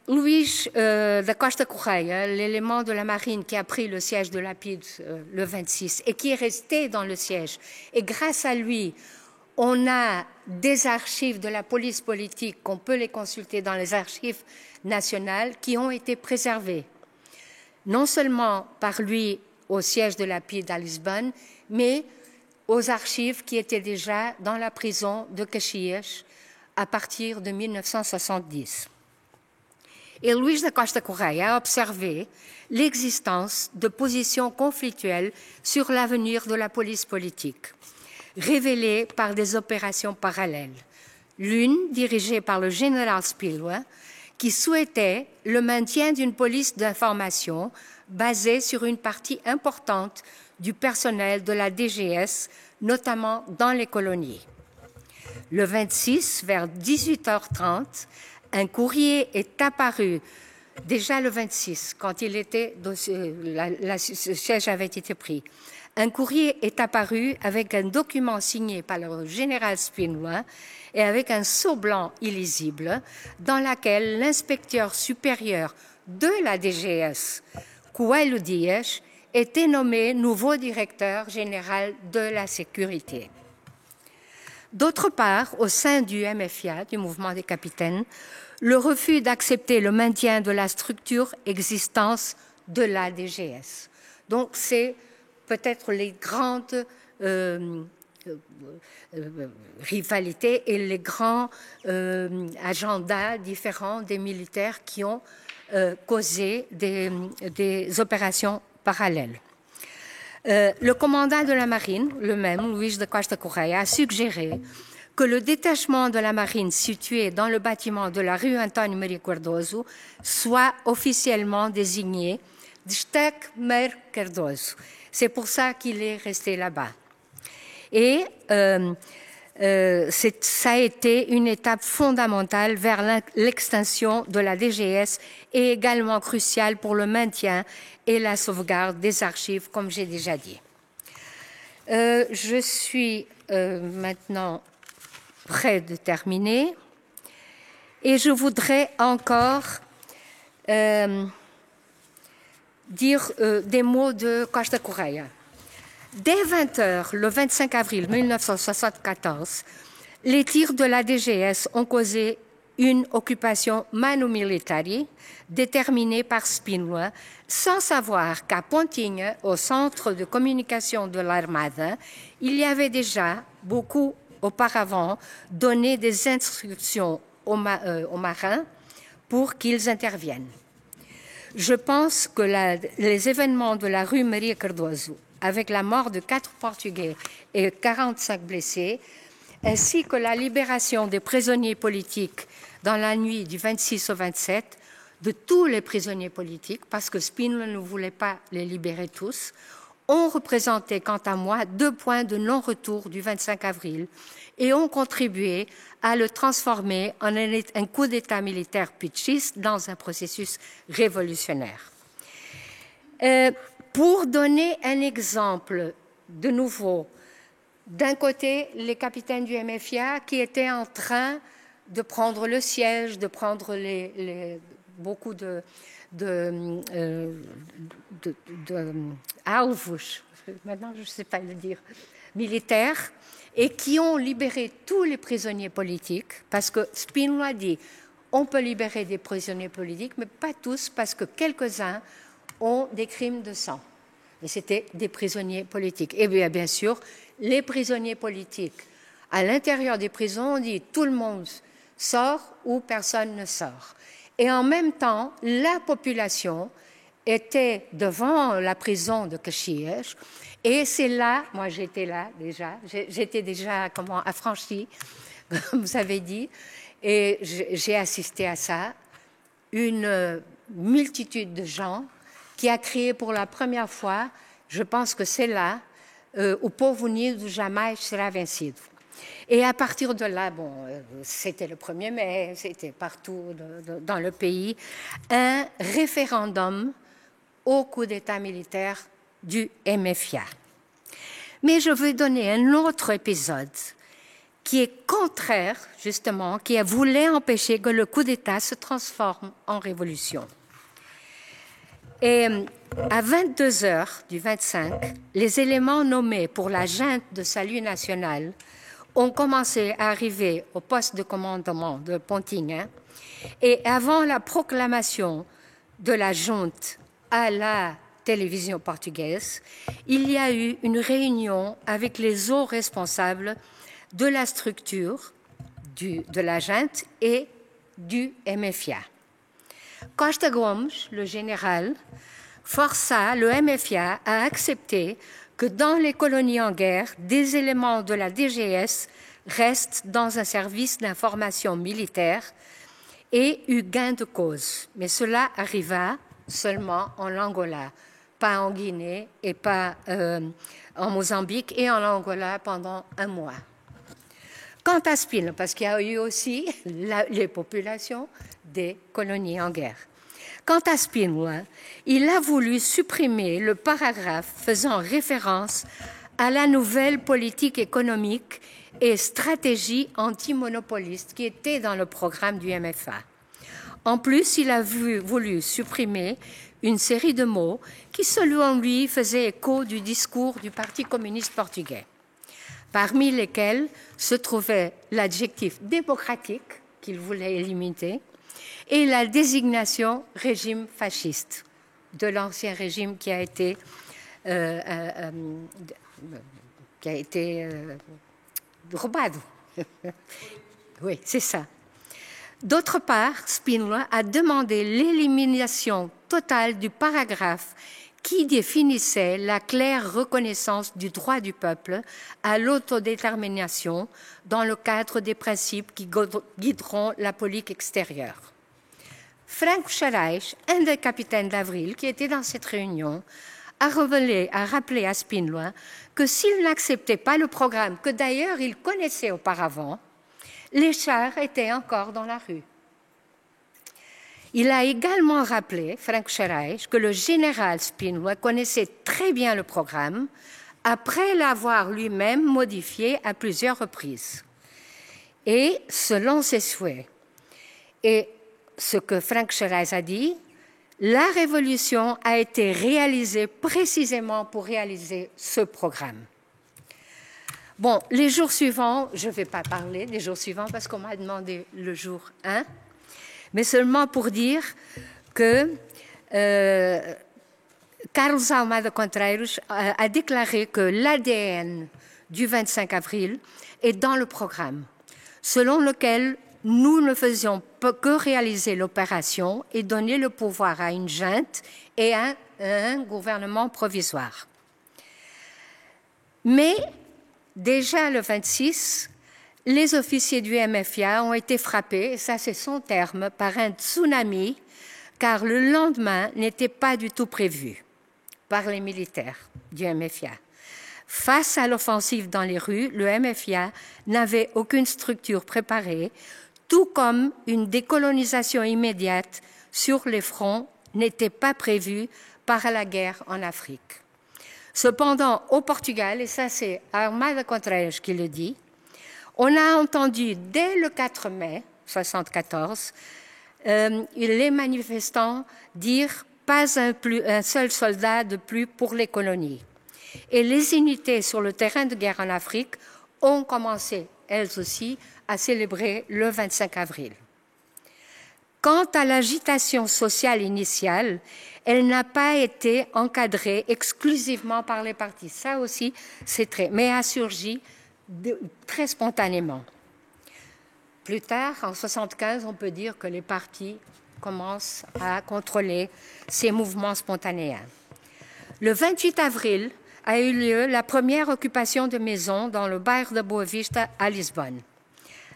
[SPEAKER 2] Luís da Costa Correia, l'élément de la marine qui a pris le siège de Lapide le 26 et qui est resté dans le siège, et grâce à lui, on a des archives de la police politique, qu'on peut les consulter dans les archives nationales, qui ont été préservées, non seulement par lui au siège de Lapide à Lisbonne, mais aux archives qui étaient déjà dans la prison de Caxias à partir de 1970. Et Luís da Costa Correia a observé l'existence de positions conflictuelles sur l'avenir de la police politique, révélées par des opérations parallèles. L'une dirigée par le général Spínola, qui souhaitait le maintien d'une police d'information basée sur une partie importante du personnel de la DGS, notamment dans les colonies. Le 26, vers 18h30, un courrier est apparu, déjà le 26, quand le siège avait été pris. Un courrier est apparu avec un document signé par le général Spínola et avec un sceau blanc illisible dans lequel l'inspecteur supérieur de la DGS, Coelho Dias, était nommé nouveau directeur général de la sécurité. D'autre part, au sein du MFIA, du mouvement des capitaines, le refus d'accepter le maintien de la structure existence de la DGS. Donc, c'est peut-être les grandes rivalités et les grands agendas différents des militaires qui ont causé des opérations parallèles. Le commandant de la marine, le même, Luís da Costa Correia, a suggéré que le détachement de la marine situé dans le bâtiment de la rue António Maria Cardoso soit officiellement désigné Destaque Mar Cardoso. C'est pour ça qu'il est resté là-bas. Et ça a été une étape fondamentale vers l'extinction de la DGS et également cruciale pour le maintien et la sauvegarde des archives, comme j'ai déjà dit. Je suis maintenant près de terminer et je voudrais encore dire des mots de Costa Correia. Dès 20h, le 25 avril 1974, les tirs de la DGS ont causé une occupation manu militari déterminée par Spínola, sans savoir qu'à Pontinha, au centre de communication de l'Armada, il y avait déjà beaucoup auparavant donné des instructions aux marins pour qu'ils interviennent. Je pense que les événements de la rue Maria Cardoso, avec la mort de 4 Portugais et 45 blessés, ainsi que la libération des prisonniers politiques dans la nuit du 26 au 27, de tous les prisonniers politiques, parce que Spínola ne voulait pas les libérer tous, ont représenté, quant à moi, 2 points de non-retour du 25 avril et ont contribué à le transformer en un coup d'État militaire putschiste dans un processus révolutionnaire. Pour donner un exemple, de nouveau, d'un côté, les capitaines du MFIA qui étaient en train de prendre le siège, de prendre beaucoup de maintenant je ne sais pas le dire, militaires, et qui ont libéré tous les prisonniers politiques, parce que Spinola dit on peut libérer des prisonniers politiques, mais pas tous, parce que quelques-uns ont des crimes de sang. Et c'était des prisonniers politiques. Et bien sûr, les prisonniers politiques, à l'intérieur des prisons, on dit tout le monde sort ou personne ne sort. Et en même temps, la population était devant la prison de Caxias. Et c'est là, moi j'étais là déjà, j'étais déjà affranchie, comme vous avez dit, et j'ai assisté à ça, une multitude de gens qui a crié pour la première fois, je pense que c'est là, o povo unido jamais será vencido. Et à partir de là, c'était le 1er mai, c'était partout dans le pays, un référendum au coup d'État militaire du MFIA. Mais je veux donner un autre épisode qui est contraire, justement, qui voulait empêcher que le coup d'État se transforme en révolution. Et à 22 heures du 25, les éléments nommés pour la junte de salut national ont commencé à arriver au poste de commandement de Pontinha. Et avant la proclamation de la junte à la télévision portugaise, il y a eu une réunion avec les hauts responsables de la structure de la junte et du MFIA. Costa Gomes, le général, força le MFIA à accepter que dans les colonies en guerre, des éléments de la DGS restent dans un service d'information militaire et eut gain de cause. Mais cela arriva seulement en Angola, pas en Guinée et pas en Mozambique, et en Angola pendant un mois. Quant à Spinola, parce qu'il y a eu aussi les populations des colonies en guerre. Quant à Spinola, il a voulu supprimer le paragraphe faisant référence à la nouvelle politique économique et stratégie antimonopoliste qui était dans le programme du MFA. En plus, il a voulu supprimer une série de mots qui, selon lui, faisaient écho du discours du Parti communiste portugais, parmi lesquels se trouvait l'adjectif démocratique qu'il voulait éliminer et la désignation régime fasciste de l'ancien régime qui a été roubado. Oui, c'est ça. D'autre part, Spinola a demandé l'élimination totale du paragraphe qui définissait la claire reconnaissance du droit du peuple à l'autodétermination dans le cadre des principes qui guideront la politique extérieure. Franco Xarais, un des capitaines d'Avril qui était dans cette réunion, a rappelé à Spinola que s'il n'acceptait pas le programme, que d'ailleurs il connaissait auparavant, les chars étaient encore dans la rue. Il a également rappelé, Franco Xarais, que le général Spinola connaissait très bien le programme après l'avoir lui-même modifié à plusieurs reprises. Et selon ses souhaits, et ce que Franco Xarais a dit, la révolution a été réalisée précisément pour réaliser ce programme. Bon, les jours suivants, je ne vais pas parler des jours suivants parce qu'on m'a demandé le jour 1, mais seulement pour dire que Carlos Almada Contreiros a déclaré que l'ADN du 25 avril est dans le programme, selon lequel nous ne faisions que réaliser l'opération et donner le pouvoir à une junte et à un gouvernement provisoire. Mais déjà le 26, les officiers du MFIA ont été frappés, et ça c'est son terme, par un tsunami, car le lendemain n'était pas du tout prévu par les militaires du MFIA. Face à l'offensive dans les rues, le MFIA n'avait aucune structure préparée, tout comme une décolonisation immédiate sur les fronts n'était pas prévue par la guerre en Afrique. Cependant, au Portugal, et ça c'est Armada Contreras qui le dit, on a entendu dès le 4 mai 1974 les manifestants dire « pas un seul soldat de plus pour les colonies ». Et les unités sur le terrain de guerre en Afrique ont commencé, elles aussi, à célébrer le 25 avril. Quant à l'agitation sociale initiale, elle n'a pas été encadrée exclusivement par les partis. Ça aussi, c'est mais a surgi très spontanément. Plus tard, en 1975, on peut dire que les partis commencent à contrôler ces mouvements spontanéens. Le 28 avril a eu lieu la première occupation de maisons dans le bairro de Boa Vista à Lisbonne.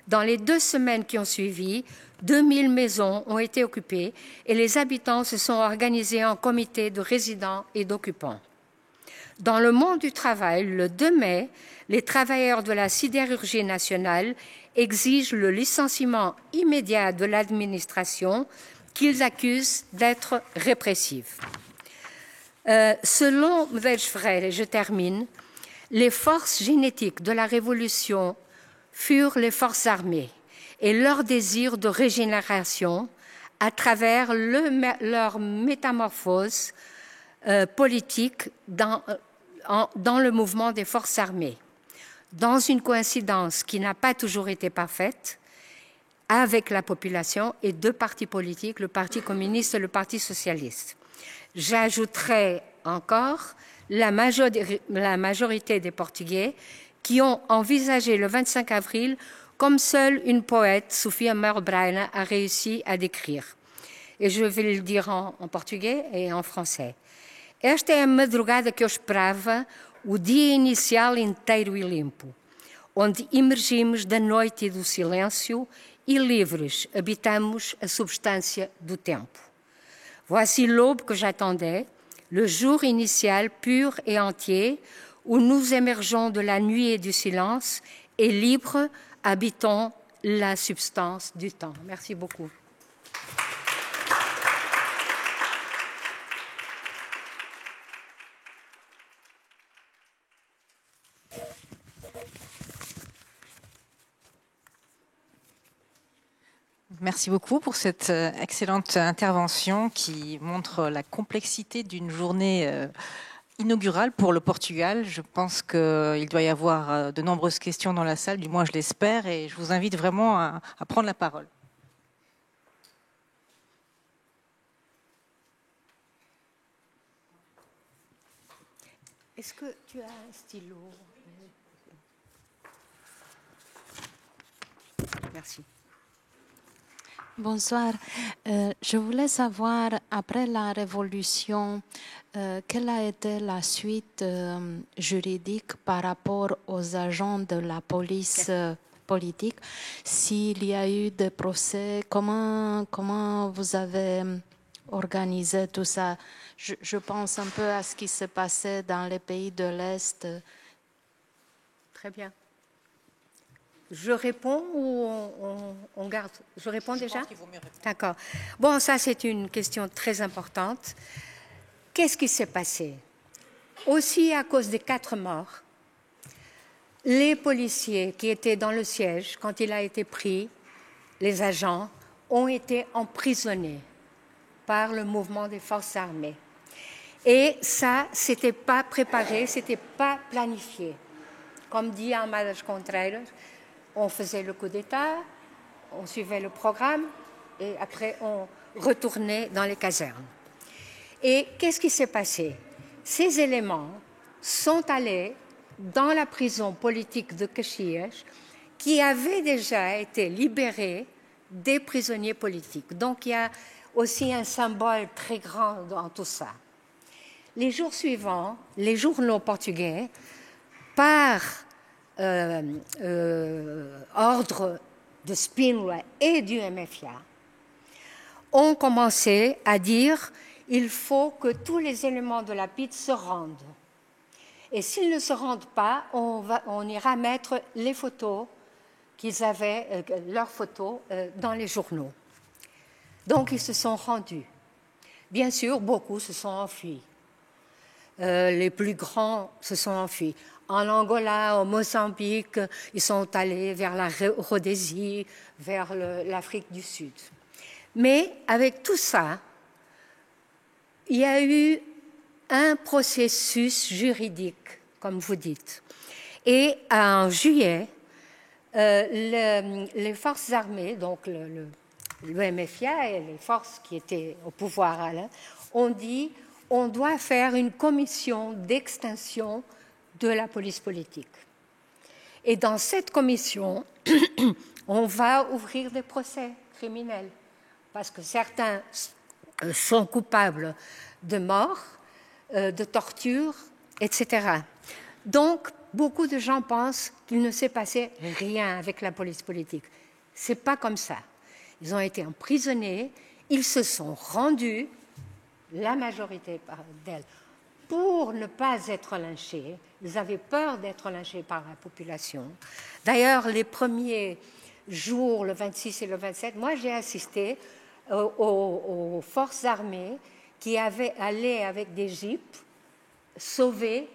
[SPEAKER 2] Dans les 2 semaines qui ont suivi, 2000 maisons ont été occupées et les habitants se sont organisés en comités de résidents et d'occupants. Dans le monde du travail, le 2 mai, les travailleurs de la sidérurgie nationale exigent le licenciement immédiat de l'administration qu'ils accusent d'être répressive. Selon Welschfrey, et je termine, les forces génétiques de la Révolution furent les forces armées et leur désir de régénération à travers leur métamorphose politique dans le mouvement des forces armées, dans une coïncidence qui n'a pas toujours été parfaite, avec la population et 2 partis politiques, le Parti communiste et le Parti socialiste. J'ajouterai encore la majorité des Portugais qui ont envisagé le 25 avril comme seule une poète, Sofia Meurbraina, a réussi à décrire. Et je vais le dire en portugais et en français. Esta é a madrugada que eu esperava, o dia inicial inteiro e limpo, onde emergimos da noite e do silêncio e livres habitamos a substância do tempo. Voici l'aube que j'attendais, le jour initial pur et entier, où nous émergeons de la nuit et du silence et libres habitons la substance du temps. Merci beaucoup.
[SPEAKER 1] Merci beaucoup pour cette excellente intervention qui montre la complexité d'une journée inaugurale pour le Portugal. Je pense qu'il doit y avoir de nombreuses questions dans la salle, du moins je l'espère, et je vous invite vraiment à prendre la parole.
[SPEAKER 2] Est-ce que tu as un stylo? Merci.
[SPEAKER 3] Bonsoir. Je voulais savoir, après la Révolution, quelle a été la suite juridique par rapport aux agents de la police politique? S'il y a eu des procès, comment vous avez organisé tout ça? Je pense un peu à ce qui se passait dans les pays de l'Est.
[SPEAKER 2] Très bien. Je réponds ou on garde? Je réponds déjà? D'accord. Bon, ça c'est une question très importante. Qu'est-ce qui s'est passé? Aussi à cause des 4 morts, les policiers qui étaient dans le siège, quand il a été pris, les agents, ont été emprisonnés par le mouvement des forces armées. Et ça, c'était pas préparé, c'était pas planifié. Comme dit Armada Contreras, on faisait le coup d'État, on suivait le programme et après on retournait dans les casernes. Et qu'est-ce qui s'est passé? Ces éléments sont allés dans la prison politique de Caxias qui avait déjà été libérée des prisonniers politiques. Donc il y a aussi un symbole très grand dans tout ça. Les jours suivants, les journaux portugais, par ordre de Spínola et du MFA, ont commencé à dire il faut que tous les éléments de la PIDE se rendent. Et s'ils ne se rendent pas, on ira mettre les photos qu'ils avaient, leurs photos, dans les journaux. Donc ils se sont rendus. Bien sûr, beaucoup se sont enfuis. Les plus grands se sont enfuis. En Angola, au Mozambique, ils sont allés vers la Rhodésie, vers l'Afrique du Sud. Mais avec tout ça, il y a eu un processus juridique, comme vous dites. Et en juillet, les forces armées, donc le MFIA et les forces qui étaient au pouvoir, ont dit on doit faire une commission d'extinction de la police politique. Et dans cette commission, on va ouvrir des procès criminels, parce que certains sont coupables de mort, de torture, etc. Donc, beaucoup de gens pensent qu'il ne s'est passé rien avec la police politique. Ce n'est pas comme ça. Ils ont été emprisonnés, ils se sont rendus, la majorité d'elles, pour ne pas être lynchés. Ils avaient peur d'être lynchés par la population. D'ailleurs, les premiers jours, le 26 et le 27, moi j'ai assisté aux forces armées qui allaient avec des jeeps sauver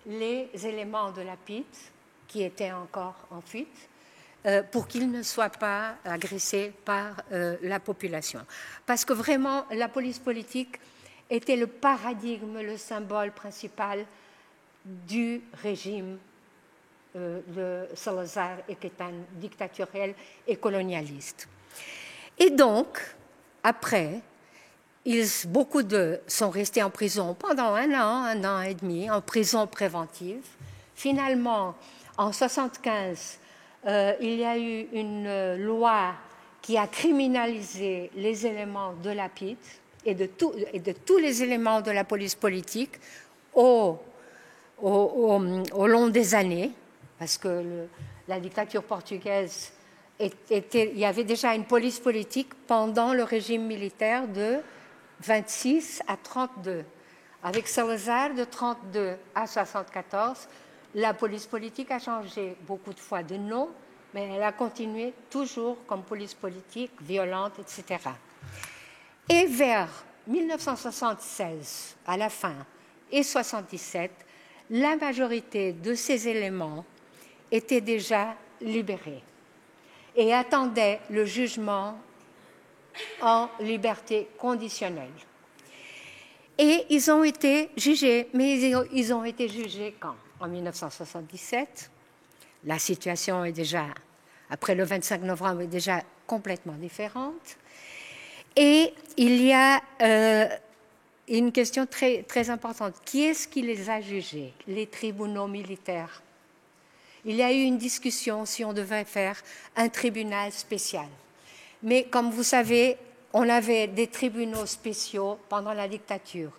[SPEAKER 2] les éléments de la PIT qui étaient encore en fuite pour qu'ils ne soient pas agressés par la population. Parce que vraiment, la police politique était le paradigme, le symbole principal du régime de Salazar et Quétan, dictatorial et colonialiste. Et donc, après, beaucoup sont restés en prison pendant un an et demi, en prison préventive. Finalement, en 1975, il y a eu une loi qui a criminalisé les éléments de la PIT et de tous les éléments de la police politique au long des années, parce que la dictature portugaise, il y avait déjà une police politique pendant le régime militaire de 26 à 32. Avec Salazar, de 32 à 74, la police politique a changé beaucoup de fois de nom, mais elle a continué toujours comme police politique, violente, etc. Et vers 1976, à la fin, et 1977, la majorité de ces éléments étaient déjà libérés et attendaient le jugement en liberté conditionnelle. Et ils ont été jugés, mais ils ont été jugés quand ? En 1977. La situation est déjà, après le 25 novembre, est déjà complètement différente. Et il y a une question très, très importante. Qui est-ce qui les a jugés ? Les tribunaux militaires. Il y a eu une discussion si on devait faire un tribunal spécial. Mais comme vous savez, on avait des tribunaux spéciaux pendant la dictature.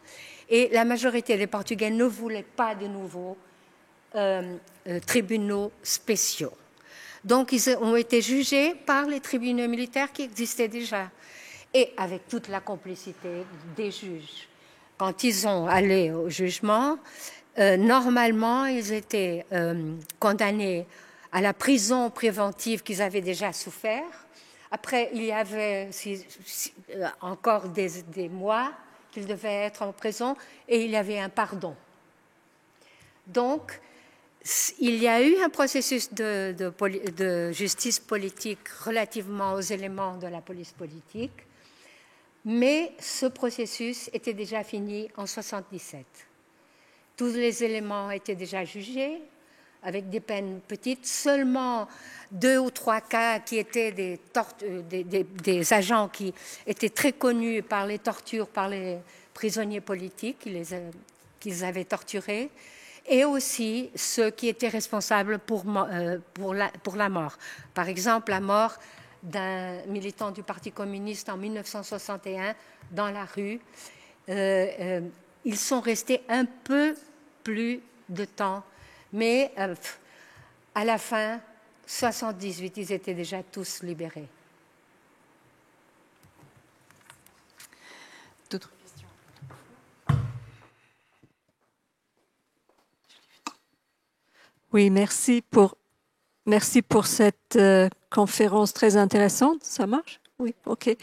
[SPEAKER 2] Et la majorité des Portugais ne voulaient pas de nouveaux tribunaux spéciaux. Donc, ils ont été jugés par les tribunaux militaires qui existaient déjà. Et avec toute la complicité des juges. Quand ils ont allé au jugement, normalement, ils étaient condamnés à la prison préventive qu'ils avaient déjà souffert. Après, il y avait encore des mois qu'ils devaient être en prison et il y avait un pardon. Donc, il y a eu un processus de justice politique relativement aux éléments de la police politique, mais ce processus était déjà fini en 1977. Tous les éléments étaient déjà jugés, avec des peines petites, seulement 2 ou 3 cas qui étaient des agents qui étaient très connus par les tortures, par les prisonniers politiques qu'ils avaient torturés, et aussi ceux qui étaient responsables pour la mort. Par exemple, la mort d'un militant du Parti communiste en 1961 dans la rue. Ils sont restés un peu plus de temps, mais à la fin, 78, ils étaient déjà tous libérés.
[SPEAKER 1] D'autres questions ?
[SPEAKER 4] Oui, merci pour cette conférence très intéressante. Ça marche ? Oui, ok.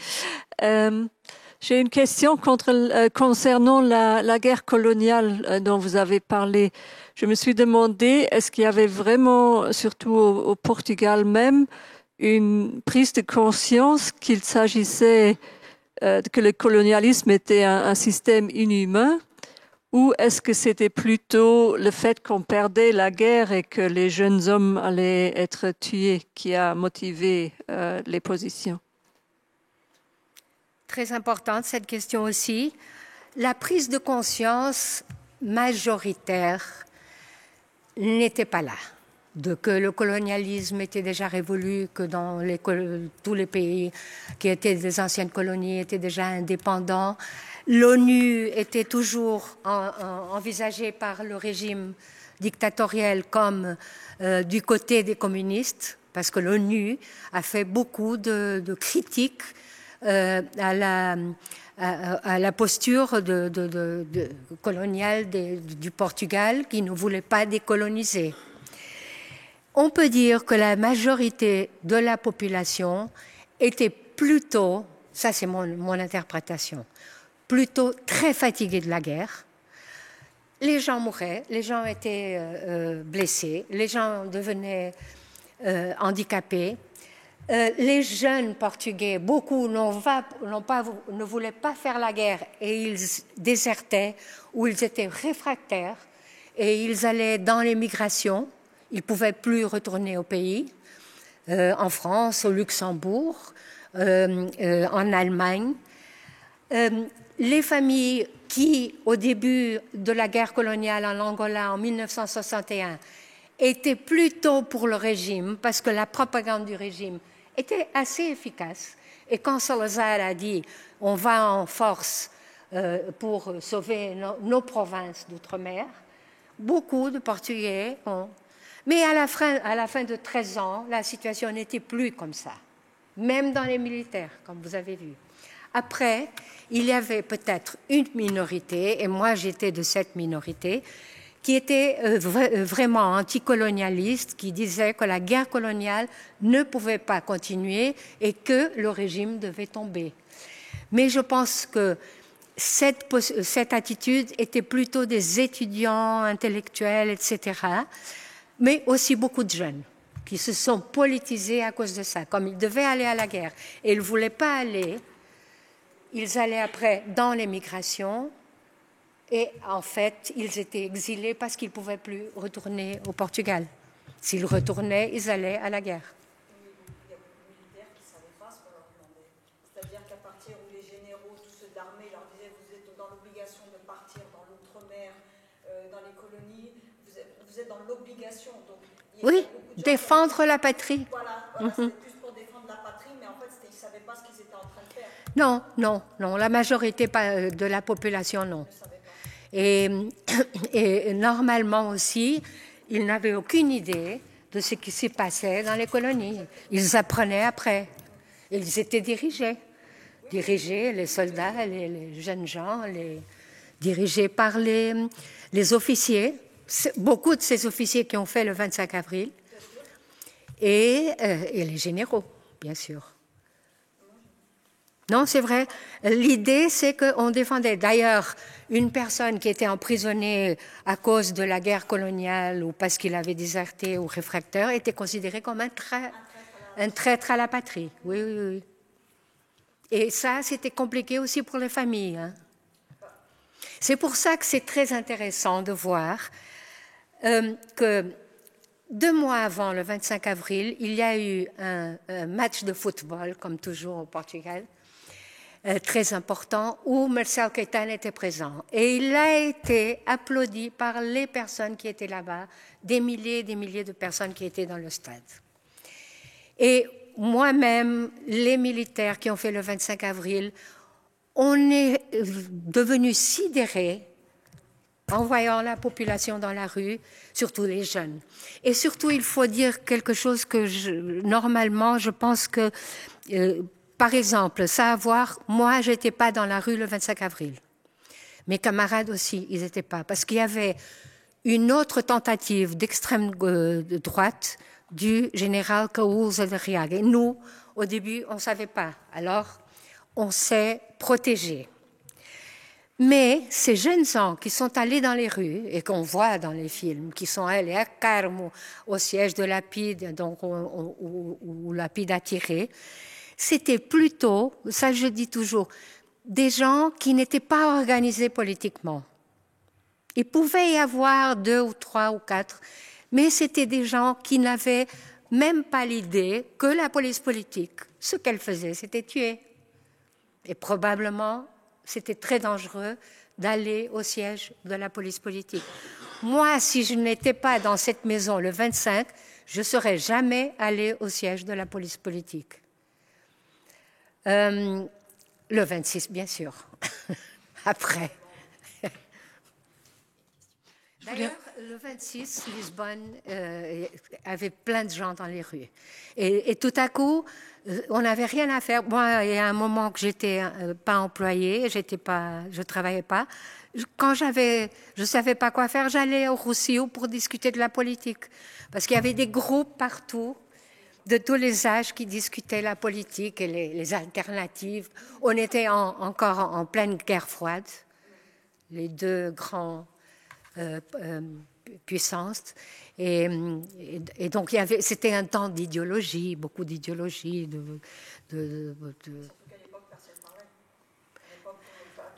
[SPEAKER 4] J'ai une question concernant la guerre coloniale dont vous avez parlé. Je me suis demandé, est-ce qu'il y avait vraiment, surtout au Portugal même, une prise de conscience qu'il s'agissait que le colonialisme était un système inhumain, ou est-ce que c'était plutôt le fait qu'on perdait la guerre et que les jeunes hommes allaient être tués qui a motivé les positions?
[SPEAKER 2] Très importante cette question aussi. La prise de conscience majoritaire n'était pas là. Que le colonialisme était déjà révolu, que dans tous les pays qui étaient des anciennes colonies étaient déjà indépendants. L'ONU était toujours envisagée par le régime dictatorial comme du côté des communistes, parce que l'ONU a fait beaucoup de critiques à la posture coloniale du Portugal qui ne voulait pas décoloniser. On peut dire que la majorité de la population était plutôt, ça c'est mon interprétation, plutôt très fatiguée de la guerre. Les gens mouraient, les gens étaient blessés, les gens devenaient handicapés. Les jeunes Portugais, beaucoup ne voulaient pas faire la guerre et ils désertaient ou ils étaient réfractaires et ils allaient dans l'émigration. Ils ne pouvaient plus retourner au pays, en France, au Luxembourg, en Allemagne. Les familles qui, au début de la guerre coloniale en Angola en 1961, étaient plutôt pour le régime, parce que la propagande du régime était assez efficace. Et quand Salazar a dit « on va en force pour sauver nos provinces d'outre-mer », beaucoup de Portugais ont... Mais à la fin de 13 ans, la situation n'était plus comme ça, même dans les militaires, comme vous avez vu. Après, il y avait peut-être une minorité, et moi j'étais de cette minorité, qui était vraiment anticolonialiste, qui disait que la guerre coloniale ne pouvait pas continuer et que le régime devait tomber. Mais je pense que cette attitude était plutôt des étudiants intellectuels, etc., mais aussi beaucoup de jeunes qui se sont politisés à cause de ça. Comme ils devaient aller à la guerre et ils ne voulaient pas aller, ils allaient après dans l'émigration et en fait, ils étaient exilés parce qu'ils ne pouvaient plus retourner au Portugal. S'ils retournaient, ils allaient à la guerre.
[SPEAKER 5] Il y a beaucoup de militaires qui ne savaient pas ce qu'on leur demandait. C'est-à-dire qu'à partir où les généraux, tous ceux d'armée, leur disaient vous êtes dans l'obligation de partir dans l'outre-mer, dans les colonies, vous êtes dans l'obligation.
[SPEAKER 2] Oui, défendre la patrie.
[SPEAKER 5] Voilà, c'était plus pour défendre la patrie, mais en fait, ils ne savaient pas ce qu'ils étaient en train de faire.
[SPEAKER 2] Non, la majorité de la population, non. Et normalement aussi, ils n'avaient aucune idée de ce qui s'y passait dans les colonies. Ils apprenaient après. Ils étaient dirigés, les soldats, les jeunes gens, dirigés par les officiers. Beaucoup de ces officiers qui ont fait le 25 avril et les généraux, bien sûr. Non, c'est vrai. L'idée, c'est qu'on défendait. D'ailleurs, une personne qui était emprisonnée à cause de la guerre coloniale ou parce qu'il avait déserté ou réfractaire était considéré comme un traître à la patrie. Oui. Et ça, c'était compliqué aussi pour les familles. Hein. C'est pour ça que c'est très intéressant de voir que 2 mois avant le 25 avril, il y a eu un match de football, comme toujours au Portugal, très important, où Marcelo Caetano était présent. Et il a été applaudi par les personnes qui étaient là-bas, des milliers et des milliers de personnes qui étaient dans le stade. Et moi-même, les militaires qui ont fait le 25 avril, on est devenus sidérés en voyant la population dans la rue, surtout les jeunes. Et surtout, il faut dire quelque chose que normalement, je pense que, par exemple, ça à voir, moi, je n'étais pas dans la rue le 25 avril. Mes camarades aussi, ils n'étaient pas. Parce qu'il y avait une autre tentative d'extrême droite du général Caúso de Riaga. Et nous, au début, on ne savait pas. Alors, on s'est protégé. Mais ces jeunes gens qui sont allés dans les rues et qu'on voit dans les films, qui sont allés à Carmo, au siège de Lapide, donc où Lapide a tiré, c'était plutôt, ça je dis toujours, des gens qui n'étaient pas organisés politiquement. Il pouvait y avoir 2 ou 3 ou 4, mais c'était des gens qui n'avaient même pas l'idée que la police politique, ce qu'elle faisait, c'était tuer. Et probablement, c'était très dangereux d'aller au siège de la police politique. Moi, si je n'étais pas dans cette maison le 25, je ne serais jamais allée au siège de la police politique. Le 26, bien sûr, après. D'ailleurs, le 26, Lisbonne avait plein de gens dans les rues. Et tout à coup, on n'avait rien à faire. Moi, il y a un moment que j'étais pas employée, je travaillais pas. Quand je savais pas quoi faire, j'allais au Roussillon pour discuter de la politique. Parce qu'il y avait des groupes partout, de tous les âges, qui discutaient la politique et les alternatives. On était encore en pleine guerre froide. Les deux grands puissance. Et donc, c'était un temps d'idéologie, beaucoup d'idéologie.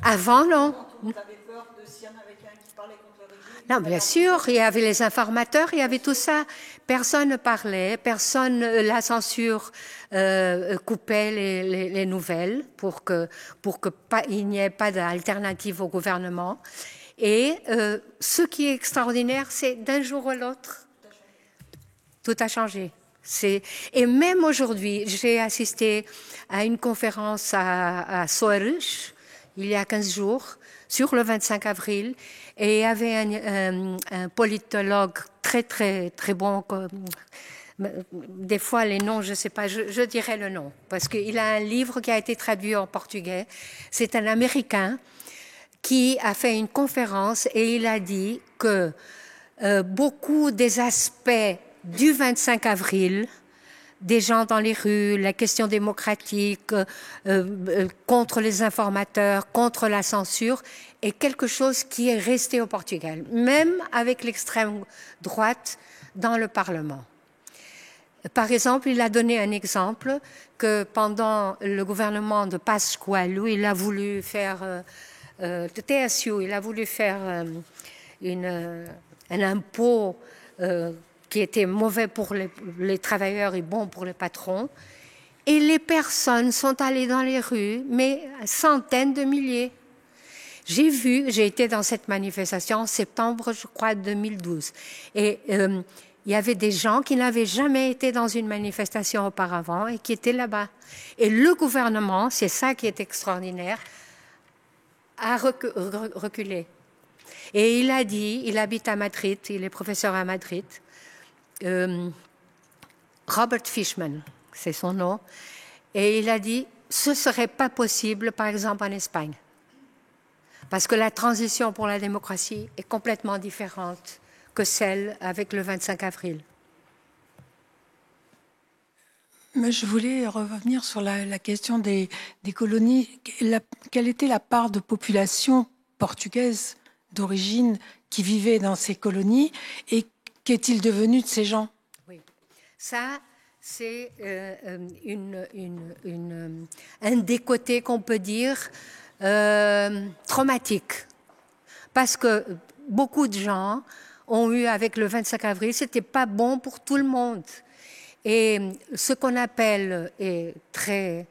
[SPEAKER 2] Avant, non.
[SPEAKER 5] Vous avez peur de s'il y en avait qu'un qui parlait contre le régime?
[SPEAKER 2] Non, bien sûr, il y avait les informateurs, il y avait tout ça. Personne ne parlait, personne, la censure coupait les nouvelles pour que il n'y ait pas d'alternative au gouvernement. Et ce qui est extraordinaire, c'est d'un jour à l'autre, tout a changé. Et même aujourd'hui, j'ai assisté à une conférence à Soares, il y a 15 jours, sur le 25 avril, et il y avait un politologue très, très, très bon. Des fois, les noms, je ne sais pas, je dirais le nom, parce qu'il a un livre qui a été traduit en portugais. C'est un Américain qui a fait une conférence et il a dit que beaucoup des aspects du 25 avril, des gens dans les rues, la question démocratique, contre les informateurs, contre la censure, est quelque chose qui est resté au Portugal, même avec l'extrême droite dans le Parlement. Par exemple, il a donné un exemple que pendant le gouvernement de Pascoal, il a voulu faire... de TSU, il a voulu faire un impôt qui était mauvais pour les travailleurs et bon pour les patrons. Et les personnes sont allées dans les rues, mais centaines de milliers. J'ai été dans cette manifestation en septembre, je crois, 2012. Et il y avait des gens qui n'avaient jamais été dans une manifestation auparavant et qui étaient là-bas. Et le gouvernement, c'est ça qui est extraordinaire, a reculé. Et il a dit, il habite à Madrid, il est professeur à Madrid, Robert Fishman, c'est son nom, et il a dit, ce ne serait pas possible, par exemple, en Espagne, parce que la transition pour la démocratie est complètement différente que celle avec le 25 avril.
[SPEAKER 6] Mais je voulais revenir sur la question des colonies. Quelle était la part de population portugaise d'origine qui vivait dans ces colonies et qu'est-il devenu de ces gens?
[SPEAKER 2] Oui, ça, c'est un des côtés qu'on peut dire traumatique. Parce que beaucoup de gens ont eu, avec le 25 avril, c'était pas bon pour tout le monde. Et ce qu'on appelle, et très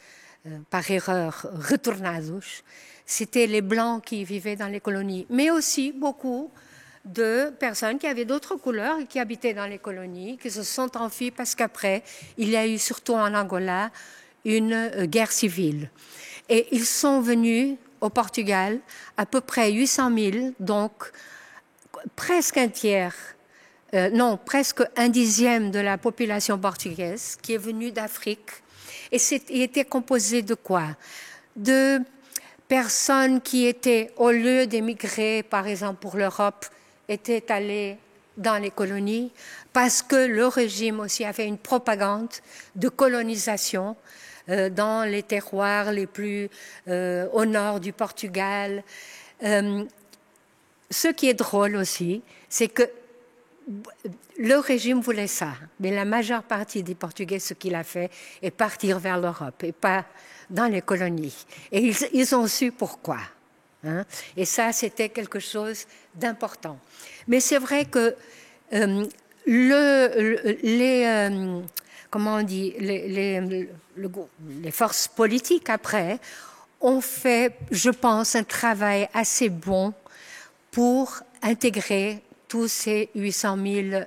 [SPEAKER 2] par erreur, retornados, c'était les Blancs qui vivaient dans les colonies, mais aussi beaucoup de personnes qui avaient d'autres couleurs et qui habitaient dans les colonies, qui se sont enfuis parce qu'après, il y a eu surtout en Angola une guerre civile. Et ils sont venus au Portugal, à peu près 800 000, donc presque un tiers, presque un dixième de la population portugaise qui est venue d'Afrique. Et il était composé de quoi? De personnes qui étaient, au lieu d'émigrer, par exemple pour l'Europe, étaient allées dans les colonies, parce que le régime aussi a fait une propagande de colonisation dans les terroirs les plus au nord du Portugal. Ce qui est drôle aussi, c'est que le régime voulait ça, mais la majeure partie des Portugais, ce qu'il a fait, est partir vers l'Europe et pas dans les colonies. Et ils ont su pourquoi. Hein? Et ça, c'était quelque chose d'important. Mais c'est vrai que comment on dit, les forces politiques après ont fait, je pense, un travail assez bon pour intégrer tous ces 800 000,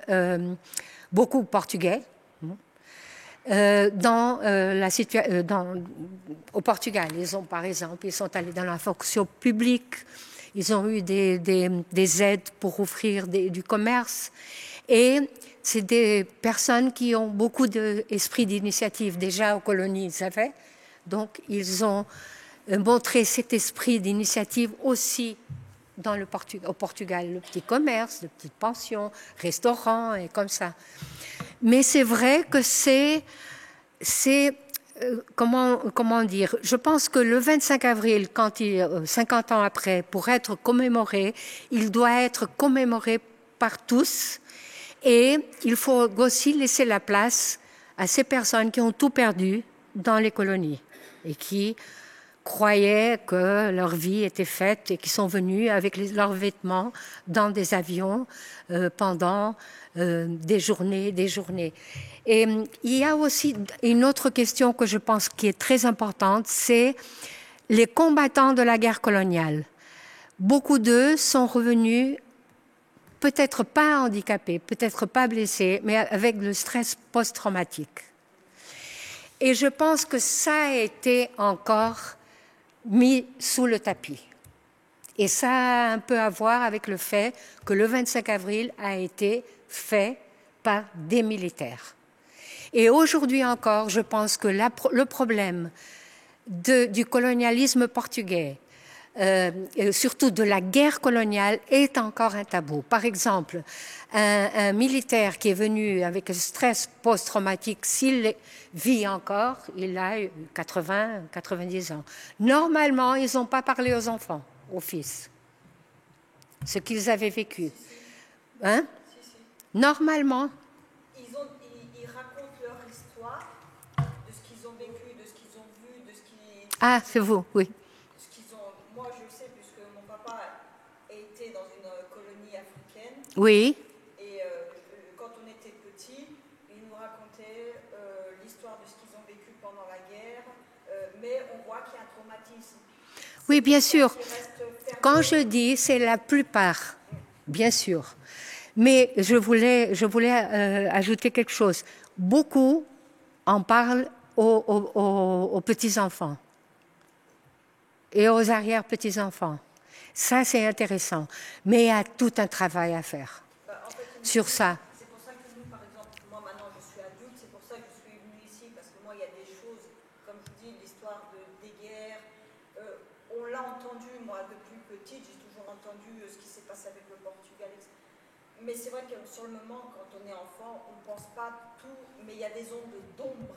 [SPEAKER 2] beaucoup Portugais, au Portugal. Ils ont, par exemple, ils sont allés dans la fonction publique, ils ont eu des aides pour offrir du commerce, et c'est des personnes qui ont beaucoup d'esprit d'initiative. Déjà aux colonies, ils savaient, donc ils ont montré cet esprit d'initiative aussi au Portugal, le petit commerce, les petites pensions, restaurants et comme ça. Mais c'est vrai que comment dire, je pense que le 25 avril, 50 ans après, pour être commémoré, il doit être commémoré par tous et il faut aussi laisser la place à ces personnes qui ont tout perdu dans les colonies et qui croyaient que leur vie était faite et qui sont venus avec leurs vêtements dans des avions pendant des journées. Et il y a aussi une autre question que je pense qui est très importante, c'est les combattants de la guerre coloniale. Beaucoup d'eux sont revenus peut-être pas handicapés, peut-être pas blessés, mais avec le stress post-traumatique. Et je pense que ça a été encore mis sous le tapis. Et ça a un peu à voir avec le fait que le 25 avril a été fait par des militaires. Et aujourd'hui encore, je pense que le problème du colonialisme portugais, et surtout de la guerre coloniale, est encore un tabou. Par exemple, un militaire qui est venu avec un stress post-traumatique, s'il vit encore, il a 80, 90 ans. Normalement, ils n'ont pas parlé aux enfants, aux fils, ce qu'ils avaient vécu. Hein? Normalement.
[SPEAKER 5] Ils racontent leur histoire de ce qu'ils ont vécu, de ce qu'ils ont vu, de ce qui...
[SPEAKER 2] Ah, c'est vous, oui.
[SPEAKER 5] Moi, je le sais, puisque mon papa a été dans une colonie africaine.
[SPEAKER 2] Oui.
[SPEAKER 5] Et quand on était petit, ils nous racontaient l'histoire de ce qu'ils ont vécu pendant la guerre, mais on voit qu'il y a un traumatisme.
[SPEAKER 2] Oui, bien sûr. Quand je dis, c'est la plupart, bien sûr. Mais je voulais ajouter quelque chose. Beaucoup en parlent aux petits-enfants et aux arrière-petits-enfants. Ça, c'est intéressant. Mais il y a tout un travail à faire sur ça.
[SPEAKER 5] C'est pour ça que nous, par exemple, moi maintenant je suis adulte, c'est pour ça que je suis venue ici, parce que moi il y a des choses, comme je dis, l'histoire des guerres, on l'a entendu, moi depuis petite, j'ai toujours entendu ce qui s'est passé avec le Portugal, etc. Mais c'est vrai que sur le moment, quand on est enfant, on ne pense pas tout, mais il y a des ondes d'ombre,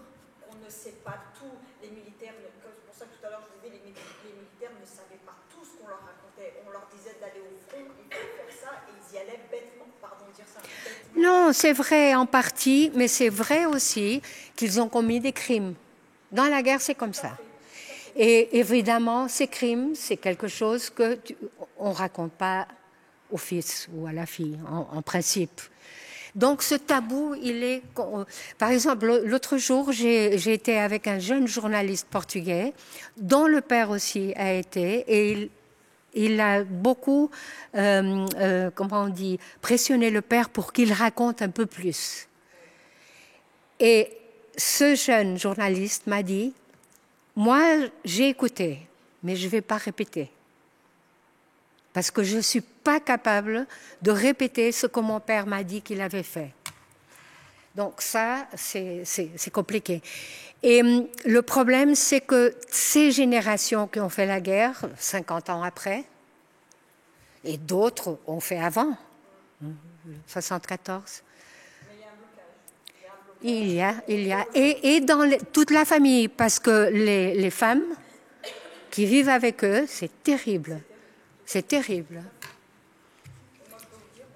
[SPEAKER 5] on ne sait pas tout. Les militaires, c'est pour ça que tout à l'heure je disais, les militaires ne savaient pas tout ce qu'on leur racontait. On leur disait d'aller au front, il faut faire ça, et ils y allaient bêtement, pardon de dire ça. Bêtement.
[SPEAKER 2] Non, c'est vrai en partie, mais c'est vrai aussi qu'ils ont commis des crimes. Dans la guerre, c'est comme ça. Et évidemment, ces crimes, c'est quelque chose qu'on ne raconte pas au fils ou à la fille, en principe. Donc ce tabou, il est... Par exemple, l'autre jour, j'ai été avec un jeune journaliste portugais, dont le père aussi a été, et il a beaucoup, comment on dit, pressionné le père pour qu'il raconte un peu plus. Et ce jeune journaliste m'a dit, moi, j'ai écouté, mais je ne vais pas répéter. Parce que je ne suis pas capable de répéter ce que mon père m'a dit qu'il avait fait. Donc ça, c'est compliqué. Et le problème, c'est que ces générations qui ont fait la guerre, 50 ans après, et d'autres ont fait avant, 74.
[SPEAKER 5] Mais il y a un blocage.
[SPEAKER 2] Il y a. Et dans toute la famille, parce que les femmes qui vivent avec eux, c'est terrible. C'est terrible.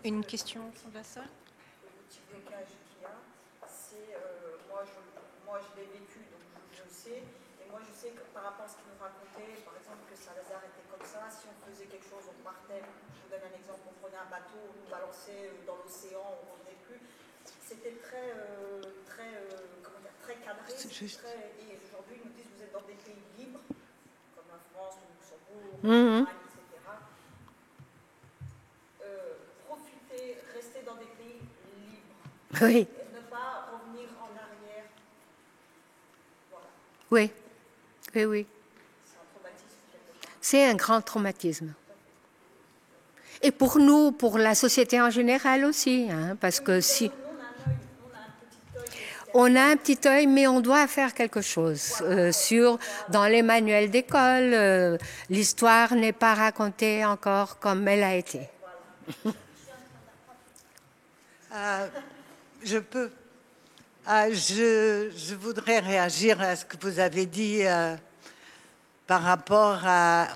[SPEAKER 1] Une question de la salle?
[SPEAKER 5] Le petit blocage qu'il y a, c'est, moi je l'ai vécu, donc je le sais. Et moi je sais que par rapport à ce qu'il nous racontait, par exemple que Salazar était comme ça, si on faisait quelque chose, on partait. Je vous donne un exemple, on prenait un bateau, on nous balançait dans l'océan, on ne revenait plus. C'était très cadré. Et aujourd'hui, ils nous disent vous êtes dans des pays libres, comme la France, le Luxembourg, l'Allemagne, etc. Profitez, restez dans des pays libres.
[SPEAKER 2] Oui.
[SPEAKER 5] Et ne pas revenir en arrière. Voilà.
[SPEAKER 2] Oui.
[SPEAKER 5] C'est un traumatisme.
[SPEAKER 2] C'est un grand traumatisme. Et pour nous, pour la société en général aussi, hein, parce que si... On a un petit œil, mais on doit faire quelque chose. Dans les manuels d'école, l'histoire n'est pas racontée encore comme elle a été.
[SPEAKER 7] Je peux. Je voudrais réagir à ce que vous avez dit par rapport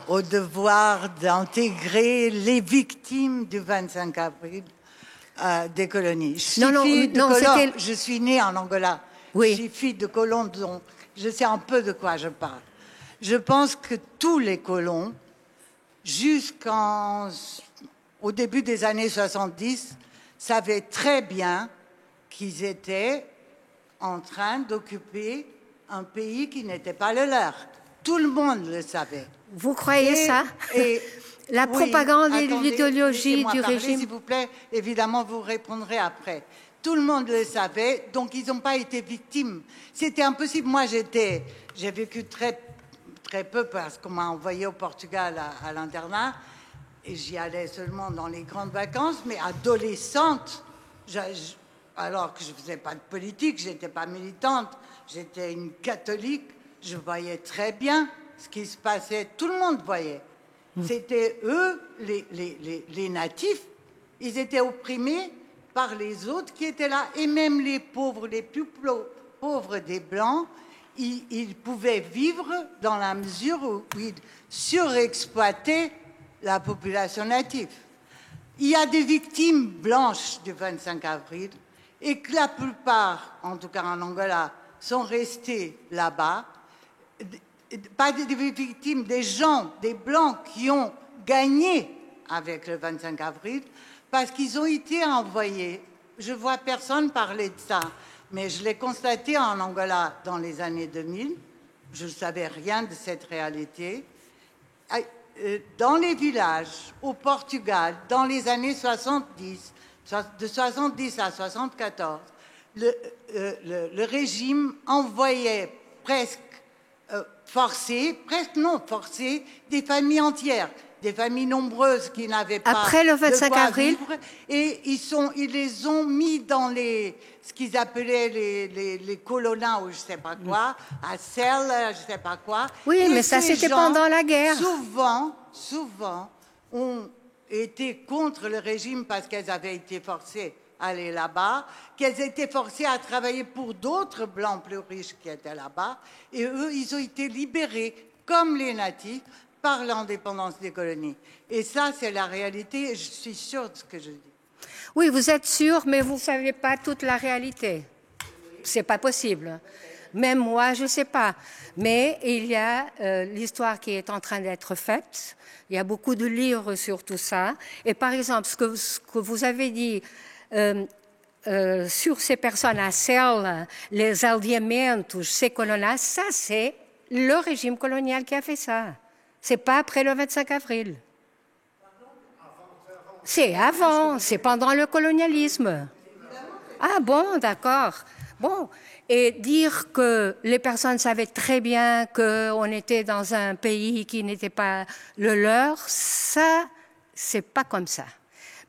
[SPEAKER 7] au devoir d'intégrer les victimes du 25 avril. Des colonies. Je suis née en Angola.
[SPEAKER 2] Oui.
[SPEAKER 7] Je suis fille de colons, donc je sais un peu de quoi je parle. Je pense que tous les colons, jusqu'au début des années 70, savaient très bien qu'ils étaient en train d'occuper un pays qui n'était pas le leur. Tout le monde le savait.
[SPEAKER 2] Vous croyez ça? La propagande et l'idéologie du régime.
[SPEAKER 7] S'il vous plaît, évidemment, vous répondrez après. Tout le monde le savait, donc ils n'ont pas été victimes. C'était impossible. Moi, j'ai vécu très peu parce qu'on m'a envoyé au Portugal à l'internat et j'y allais seulement dans les grandes vacances. Mais adolescente, alors que je ne faisais pas de politique, je n'étais pas militante, j'étais une catholique, je voyais très bien ce qui se passait. Tout le monde voyait. C'était eux, les natifs, ils étaient opprimés par les autres qui étaient là. Et même les pauvres, les plus pauvres des Blancs, ils pouvaient vivre dans la mesure où ils surexploitaient la population native. Il y a des victimes blanches du 25 avril et que la plupart, en tout cas en Angola, sont restés là-bas. Pas des victimes, des gens, des Blancs qui ont gagné avec le 25 avril parce qu'ils ont été envoyés. Je vois personne parler de ça, mais je l'ai constaté en Angola dans les années 2000. Je ne savais rien de cette réalité. Dans les villages, au Portugal, dans les années 70, de 70 à 74, le régime envoyait presque forcé, des familles entières, des familles nombreuses qui n'avaient pas
[SPEAKER 2] après le 25 avril
[SPEAKER 7] vivre, et ils les ont mis dans ce qu'ils appelaient les colonats ou je sais pas quoi, à Celle, je sais pas quoi.
[SPEAKER 2] Oui,
[SPEAKER 7] et
[SPEAKER 2] mais ça c'était pendant la guerre.
[SPEAKER 7] Souvent ont été contre le régime parce qu'elles avaient été forcées aller là-bas, qu'elles étaient forcées à travailler pour d'autres Blancs plus riches qui étaient là-bas, et eux, ils ont été libérés, comme les natifs, par l'indépendance des colonies. Et ça, c'est la réalité, et je suis sûre de ce que je dis.
[SPEAKER 2] Oui, vous êtes sûr, mais vous ne savez pas toute la réalité. C'est pas possible. Même moi, je ne sais pas. Mais il y a l'histoire qui est en train d'être faite. Il y a beaucoup de livres sur tout ça. Et par exemple, ce que vous avez dit sur ces personnes à Celle, les aldeamentos, ces colonnas, ça c'est le régime colonial qui a fait ça. C'est pas après le 25 avril. C'est avant, c'est pendant le colonialisme. Ah bon, d'accord. Bon, et dire que les personnes savaient très bien qu'on était dans un pays qui n'était pas le leur, ça, c'est pas comme ça.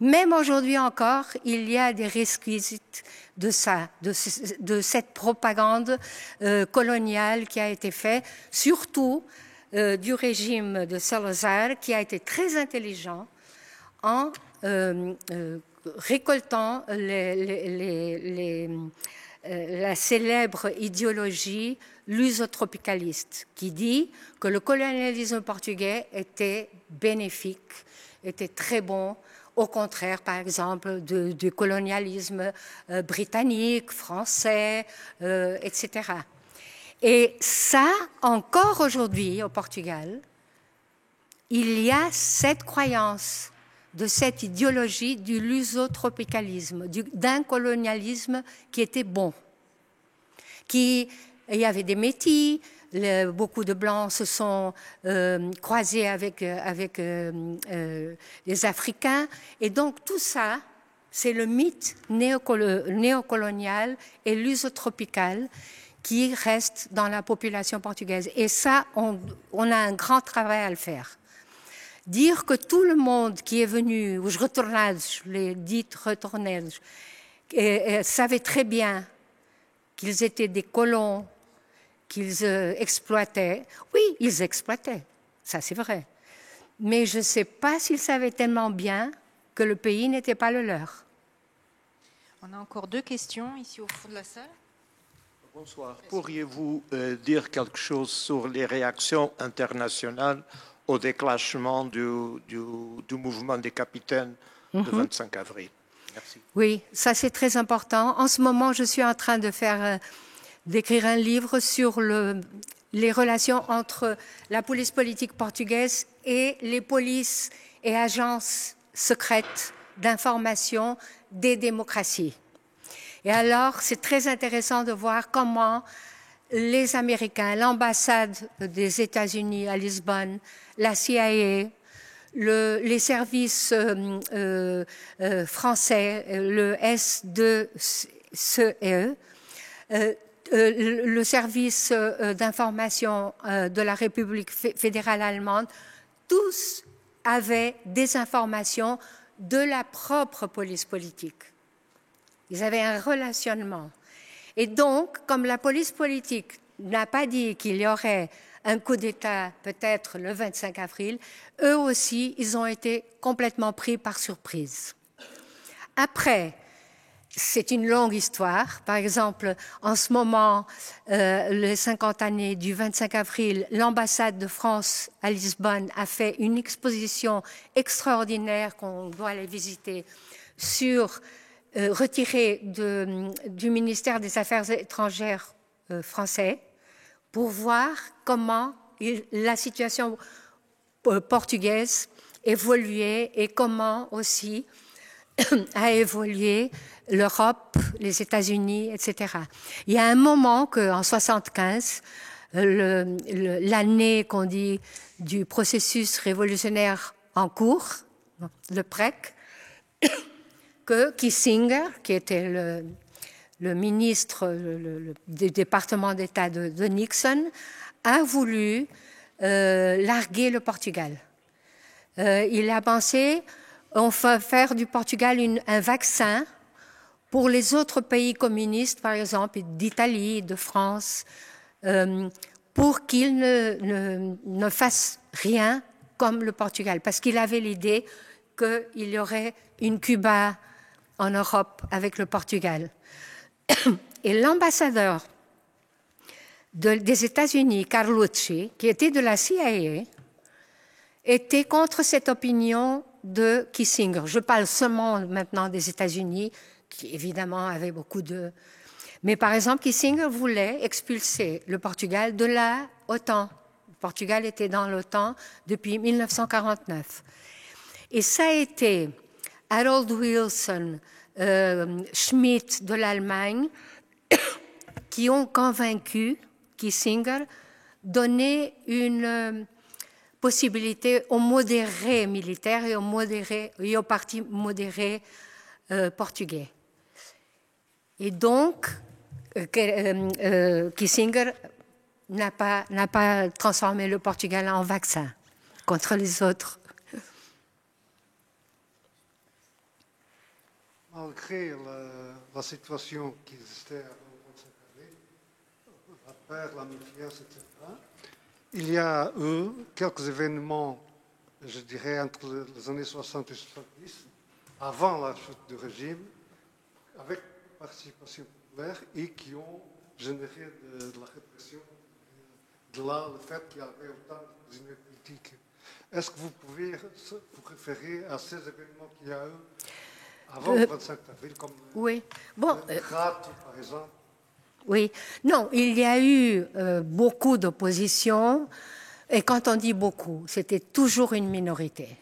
[SPEAKER 2] Même aujourd'hui encore, il y a des resquisites de ça, de cette propagande coloniale qui a été faite, surtout du régime de Salazar, qui a été très intelligent récoltant la célèbre idéologie lusotropicaliste qui dit que le colonialisme portugais était bénéfique, était très bon, au contraire, par exemple, du colonialisme britannique, français, etc. Et ça, encore aujourd'hui au Portugal, il y a cette croyance de cette idéologie du lusotropicalisme, d'un colonialisme qui était bon. Il y avait des métis, beaucoup de Blancs se sont croisés avec les Africains. Et donc tout ça, c'est le mythe néocolonial et lusotropical qui reste dans la population portugaise. Et ça, on a un grand travail à le faire. Dire que tout le monde qui est venu, os retornados, les dites retournados, savaient très bien qu'ils étaient des colons, qu'ils exploitaient. Oui, ils exploitaient, ça c'est vrai. Mais je ne sais pas s'ils savaient tellement bien que le pays n'était pas le leur.
[SPEAKER 1] On a encore 2 questions ici au fond de la salle.
[SPEAKER 8] Bonsoir. Pourriez-vous dire quelque chose sur les réactions internationales au déclenchement du mouvement des capitaines le 25 avril? Merci.
[SPEAKER 2] Oui, ça c'est très important. En ce moment, je suis en train d'écrire un livre sur les relations entre la police politique portugaise et les polices et agences secrètes d'information des démocraties. Et alors, c'est très intéressant de voir comment les Américains, l'ambassade des États-Unis à Lisbonne, la CIA, les services français, le S2CE, le service d'information de la République fédérale allemande, tous avaient des informations de la propre police politique. Ils avaient un relationnement. Et donc, comme la police politique n'a pas dit qu'il y aurait un coup d'État peut-être le 25 avril, eux aussi, ils ont été complètement pris par surprise. Après, c'est une longue histoire. Par exemple, en ce moment, les 50 années du 25 avril, l'ambassade de France à Lisbonne a fait une exposition extraordinaire qu'on doit aller visiter sur retirée du ministère des Affaires étrangères français pour voir comment la situation portugaise évoluait et comment aussi a évolué l'Europe, les États-Unis, etc. Il y a un moment qu'en 75, l'année qu'on dit du processus révolutionnaire en cours, le PREC, que Kissinger, qui était le ministre du département d'État de Nixon, a voulu larguer le Portugal. Il a pensé, on va faire du Portugal un vaccin pour les autres pays communistes, par exemple d'Italie, de France, pour qu'ils ne fassent rien comme le Portugal, parce qu'il avait l'idée qu'il y aurait une Cuba en Europe avec le Portugal. Et l'ambassadeur des États-Unis, Carlucci, qui était de la CIA, était contre cette opinion de Kissinger. Je parle seulement maintenant des États-Unis, qui évidemment avaient beaucoup de... Mais par exemple, Kissinger voulait expulser le Portugal de la OTAN. Le Portugal était dans l'OTAN depuis 1949. Et ça a été Harold Wilson, Schmidt de l'Allemagne, qui ont convaincu Kissinger donner une possibilité aux modérés militaires et au parti modéré portugais. Et donc, Kissinger n'a pas transformé le Portugal en vaccin contre les autres.
[SPEAKER 9] Malgré la situation qui existait après la méfiance, etc., il y a eu quelques événements, je dirais, entre les années 60 et 70, avant la chute du régime, avec participation populaires et qui ont généré de la répression. De là, le fait qu'il y avait autant de prisonniers politiques. Est-ce que vous pouvez vous référer à ces événements qu'il y a eu avant le 25 avril, comme
[SPEAKER 2] oui. Bon,
[SPEAKER 9] Rato, par exemple?
[SPEAKER 2] Oui, non, il y a eu beaucoup d'opposition, et quand on dit beaucoup, c'était toujours une minorité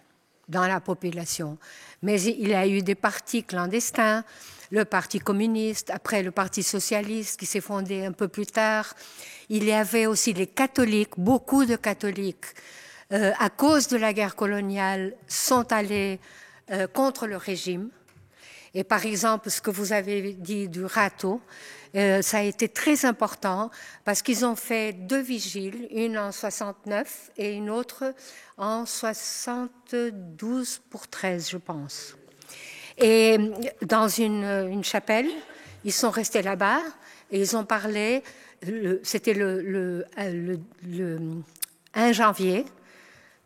[SPEAKER 2] dans la population. Mais il y a eu des partis clandestins, le Parti communiste, après le Parti socialiste qui s'est fondé un peu plus tard. Il y avait aussi les catholiques, beaucoup de catholiques, à cause de la guerre coloniale, sont allés contre le régime. Et par exemple, ce que vous avez dit du Rato, ça a été très important parce qu'ils ont fait 2 vigiles, une en 69 et une autre en 72 pour 13, je pense. Et dans une chapelle, ils sont restés là-bas et ils ont parlé, c'était le 1 janvier,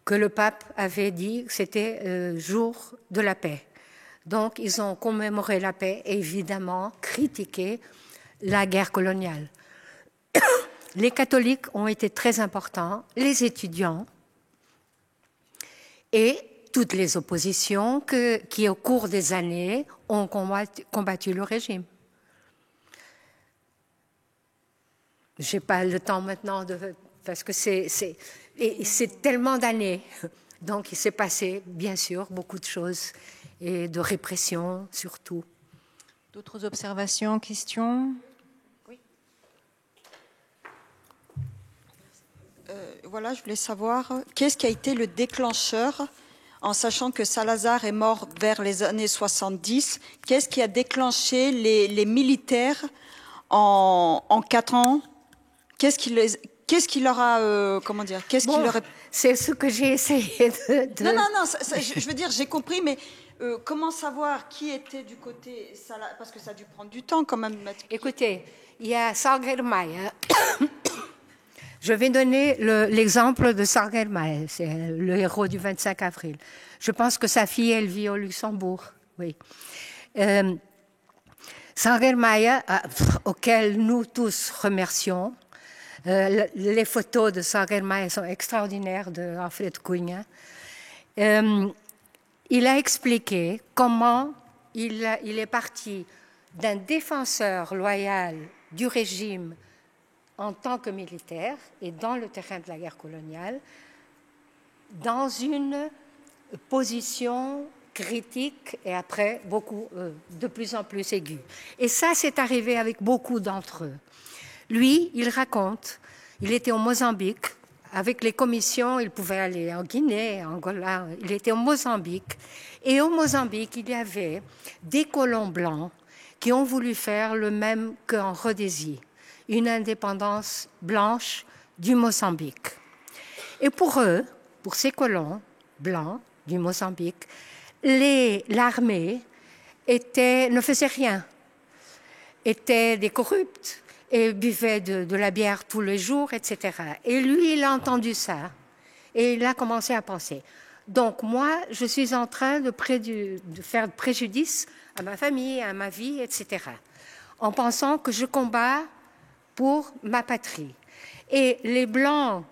[SPEAKER 2] que le pape avait dit que c'était jour de la paix. Donc, ils ont commémoré la paix et évidemment critiqué la guerre coloniale. Les catholiques ont été très importants, les étudiants et toutes les oppositions qui, au cours des années, ont combattu le régime. Je n'ai pas le temps maintenant, parce que c'est tellement d'années. Donc, il s'est passé, bien sûr, beaucoup de choses. Et de répression, surtout.
[SPEAKER 1] D'autres observations, questions?
[SPEAKER 5] Oui. Voilà, je voulais savoir, qu'est-ce qui a été le déclencheur, en sachant que Salazar est mort vers les années 70, qu'est-ce qui a déclenché les militaires en 4 ans? Qu'est-ce qui leur a... comment dire? Qu'est-ce qui leur a...
[SPEAKER 2] C'est ce que j'ai essayé de...
[SPEAKER 5] Non, je veux dire, j'ai compris, mais... comment savoir qui était du côté Salazar, parce que ça a dû prendre du temps quand même.
[SPEAKER 2] Écoutez, il y a Salgermayer. Je vais donner l'exemple de Salgermayer, c'est le héros du 25 avril. Je pense que sa fille, elle vit au Luxembourg. Oui. Salgermayer, auquel nous tous remercions. Les photos de Salgermayer sont extraordinaires, de Alfred Cunha. Il a expliqué comment il est parti d'un défenseur loyal du régime en tant que militaire et dans le terrain de la guerre coloniale, dans une position critique et après de plus en plus aiguë. Et ça, c'est arrivé avec beaucoup d'entre eux. Lui, il raconte, il était au Mozambique. Avec les commissions, il pouvait aller en Guinée, en Angola. Il était au Mozambique. Et au Mozambique, il y avait des colons blancs qui ont voulu faire le même qu'en Rhodésie, une indépendance blanche du Mozambique. Et pour eux, pour ces colons blancs du Mozambique, l'armée ne faisait rien, étaient des corrupts, et buvait de la bière tous les jours, etc. Et lui, il a entendu ça, et il a commencé à penser. Donc moi, je suis en train de faire préjudice à ma famille, à ma vie, etc. En pensant que je combats pour ma patrie. Et les blancs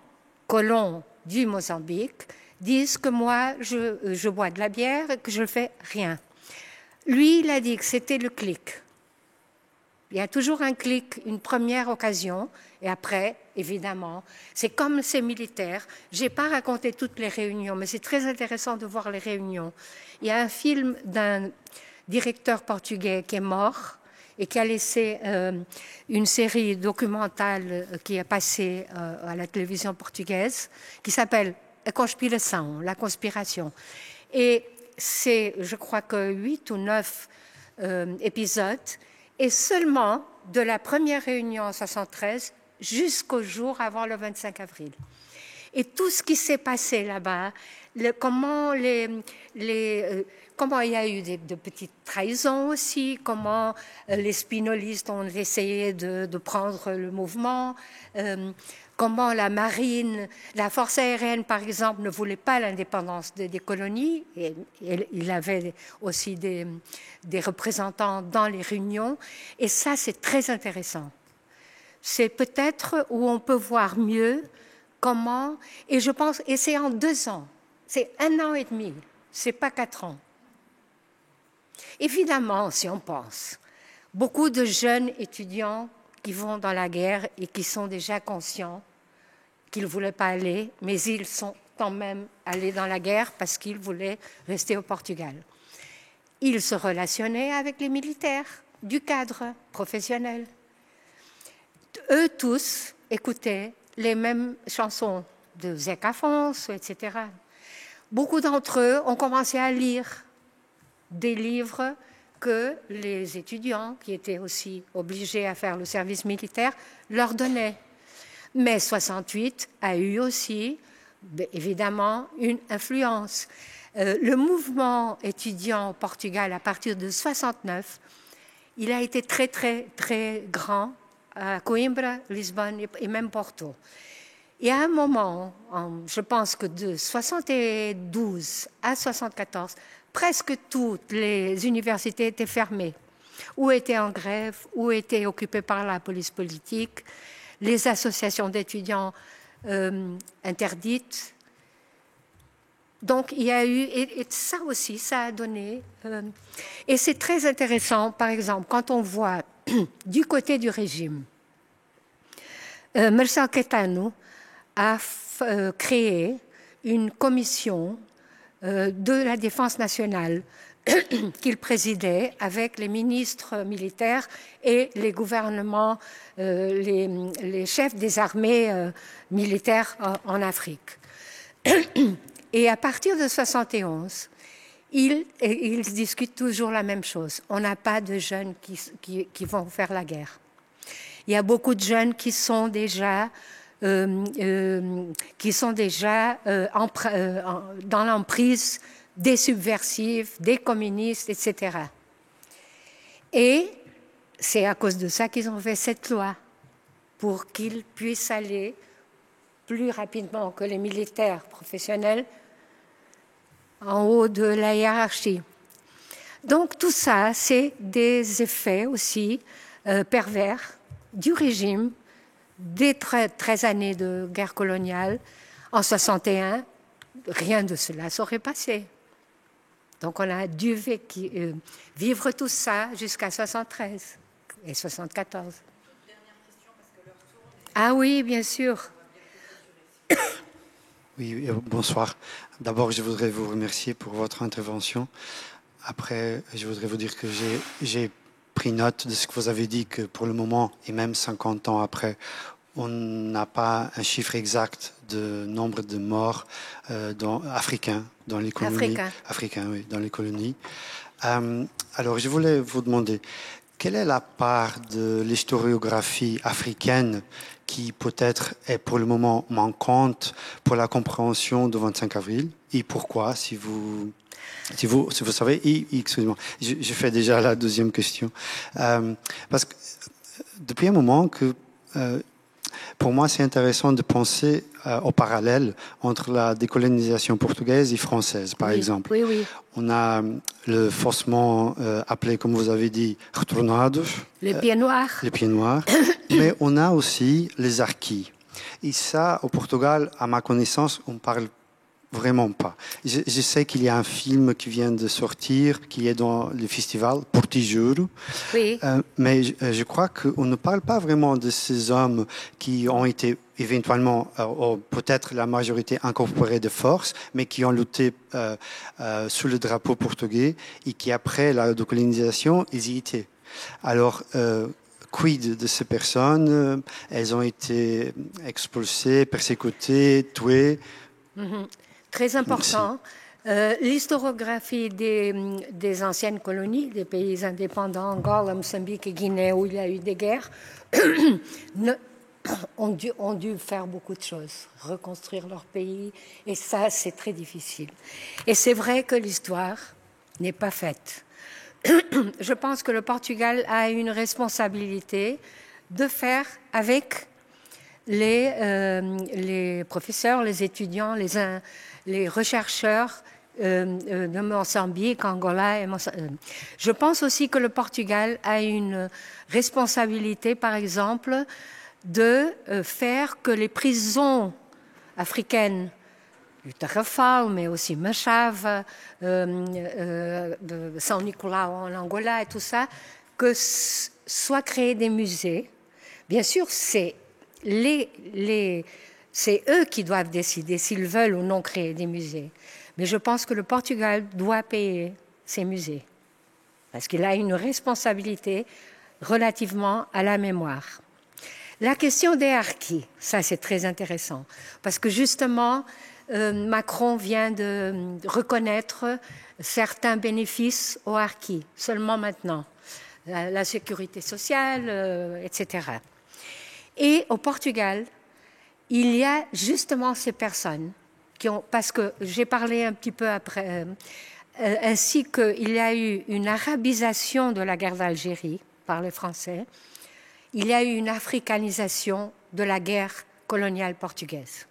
[SPEAKER 2] colons du Mozambique disent que moi, je bois de la bière et que je ne fais rien. Lui, il a dit que c'était le clic. Il y a toujours un clic, une première occasion, et après, évidemment, c'est comme ces militaires. Je n'ai pas raconté toutes les réunions, mais c'est très intéressant de voir les réunions. Il y a un film d'un directeur portugais qui est mort et qui a laissé une série documentale qui est passée à la télévision portugaise, qui s'appelle La conspiration. Et c'est, je crois que 8 ou 9 épisodes, et seulement de la première réunion en 1973 jusqu'au jour avant le 25 avril. Et tout ce qui s'est passé là-bas, comment il y a eu de petites trahisons aussi, comment les spinolistes ont essayé de prendre le mouvement, comment la marine, la force aérienne, par exemple, ne voulait pas l'indépendance des colonies. Et il avait aussi des représentants dans les réunions. Et ça, c'est très intéressant. C'est peut-être où on peut voir mieux comment, et je pense, et c'est en 2 ans, c'est 1 an et demi, c'est pas 4 ans. Évidemment, si on pense, beaucoup de jeunes étudiants qui vont dans la guerre et qui sont déjà conscients qu'ils ne voulaient pas aller, mais ils sont quand même allés dans la guerre parce qu'ils voulaient rester au Portugal. Ils se relationnaient avec les militaires du cadre professionnel. Eux tous écoutaient les mêmes chansons de Zec Afonso, etc. Beaucoup d'entre eux ont commencé à lire des livres que les étudiants, qui étaient aussi obligés à faire le service militaire, leur donnaient. Mais 68 a eu aussi, évidemment, une influence. Le mouvement étudiant au Portugal, à partir de 69, il a été très, très, très grand à Coimbra, Lisbonne et même Porto. Et à un moment, je pense que de 72 à 74, presque toutes les universités étaient fermées, ou étaient en grève, ou étaient occupées par la police politique, les associations d'étudiants interdites. Donc il y a eu, et ça aussi, ça a donné, et c'est très intéressant, par exemple, quand on voit du côté du régime, Marcelo Caetano a créé une commission de la défense nationale qu'il présidait avec les ministres militaires et les gouvernements, les chefs des armées militaires en Afrique. Et à partir de 71, ils discutent toujours la même chose. On n'a pas de jeunes qui vont faire la guerre. Il y a beaucoup de jeunes qui sont déjà dans l'emprise des subversifs, des communistes, etc. Et c'est à cause de ça qu'ils ont fait cette loi, pour qu'ils puissent aller plus rapidement que les militaires professionnels en haut de la hiérarchie. Donc tout ça, c'est des effets aussi pervers du régime des 13 années de guerre coloniale. En 61, rien de cela serait passé. Donc on a dû vivre tout ça jusqu'à 73 et 74. Ah oui, bien sûr.
[SPEAKER 10] Oui, bonsoir. D'abord, je voudrais vous remercier pour votre intervention. Après, je voudrais vous dire que j'ai pris note de ce que vous avez dit, que pour le moment, et même 50 ans après, on n'a pas un chiffre exact de nombre de morts africains dans les colonies. Africains, oui, dans les colonies. Alors, je voulais vous demander, quelle est la part de l'historiographie africaine qui peut-être est pour le moment manquante pour la compréhension du 25 avril, et pourquoi, si vous savez, excusez-moi, je fais déjà la deuxième question. Parce que depuis un moment que, pour moi, c'est intéressant de penser au parallèle entre la décolonisation portugaise et française, par exemple.
[SPEAKER 2] Oui, oui.
[SPEAKER 10] On a le faussement appelé, comme vous avez dit, retornados.
[SPEAKER 2] Les pieds noirs.
[SPEAKER 10] Les pieds noirs. Mais on a aussi les arquis. Et ça, au Portugal, à ma connaissance, on parle vraiment pas. Je sais qu'il y a un film qui vient de sortir, qui est dans le festival, Porto Juro.
[SPEAKER 2] Oui.
[SPEAKER 10] Mais je crois qu'on ne parle pas vraiment de ces hommes qui ont été éventuellement, peut-être la majorité incorporée de force, mais qui ont lutté sous le drapeau portugais et qui, après la décolonisation, ils y étaient. Alors, quid de ces personnes? Elles ont été expulsées, persécutées, tuées.
[SPEAKER 2] Mm-hmm. Très important. L'historiographie des anciennes colonies, des pays indépendants, Angola, Moçambique et Guinée, où il y a eu des guerres, ont dû faire beaucoup de choses, reconstruire leur pays, et ça, c'est très difficile. Et c'est vrai que l'histoire n'est pas faite. Je pense que le Portugal a une responsabilité de faire avec les professeurs, les étudiants, les chercheurs de Mozambique, Angola et Je pense aussi que le Portugal a une responsabilité, par exemple, de faire que les prisons africaines du Tarrafal, mais aussi Machave, de São Nicolau en Angola et tout ça, que soient créés des musées. Bien sûr, c'est eux qui doivent décider s'ils veulent ou non créer des musées. Mais je pense que le Portugal doit payer ces musées, parce qu'il a une responsabilité relativement à la mémoire. La question des harkis, ça c'est très intéressant, parce que justement, Macron vient de reconnaître certains bénéfices aux harkis, seulement maintenant, la sécurité sociale, etc. Et au Portugal, il y a justement ces personnes parce que j'ai parlé un petit peu après, ainsi qu'il y a eu une arabisation de la guerre d'Algérie par les Français, il y a eu une africanisation de la guerre coloniale portugaise.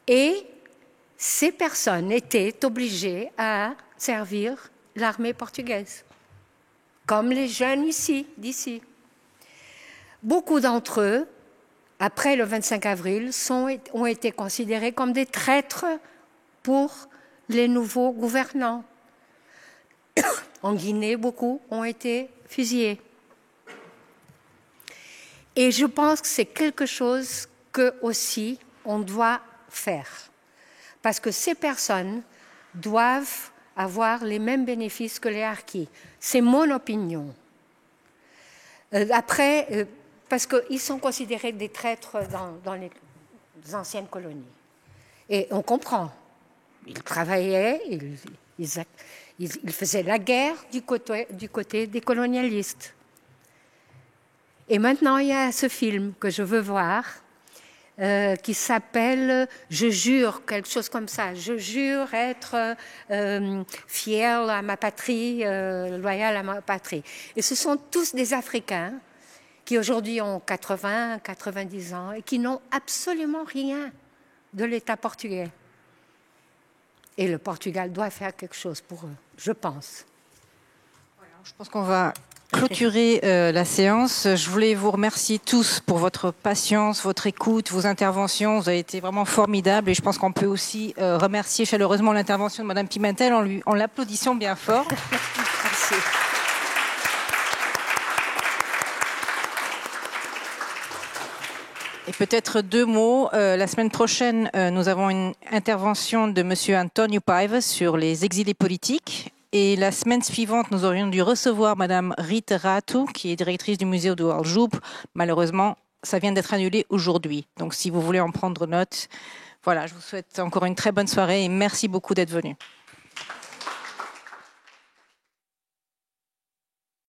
[SPEAKER 2] Et ces personnes étaient obligées à servir l'armée portugaise, comme les jeunes d'ici. Beaucoup d'entre eux, après le 25 avril, ont été considérés comme des traîtres pour les nouveaux gouvernants. En Guinée, beaucoup ont été fusillés. Et je pense que c'est quelque chose que aussi on doit faire. Parce que ces personnes doivent avoir les mêmes bénéfices que les harkis. C'est mon opinion. Parce qu'ils sont considérés des traîtres dans les anciennes colonies. Et on comprend. Ils travaillaient, ils faisaient la guerre du côté des colonialistes. Et maintenant, il y a ce film que je veux voir, qui s'appelle « Je jure », quelque chose comme ça. « Je jure être fier à ma patrie, loyal à ma patrie ». Et ce sont tous des Africains qui aujourd'hui ont 80, 90 ans et qui n'ont absolument rien de l'État portugais. Et le Portugal doit faire quelque chose pour eux, je pense.
[SPEAKER 1] Je pense qu'on va clôturer la séance. Je voulais vous remercier tous pour votre patience, votre écoute, vos interventions. Vous avez été vraiment formidables et je pense qu'on peut aussi remercier chaleureusement l'intervention de Madame Pimentel en l'applaudissant bien fort.
[SPEAKER 2] Merci.
[SPEAKER 1] Et peut-être deux mots. La semaine prochaine, nous avons une intervention de Monsieur António Paiva sur les exilés politiques. Et la semaine suivante, nous aurions dû recevoir Madame Rita Ratu, qui est directrice du musée de Aljub. Malheureusement, ça vient d'être annulé aujourd'hui. Donc, si vous voulez en prendre note, voilà, je vous souhaite encore une très bonne soirée et merci beaucoup d'être venus.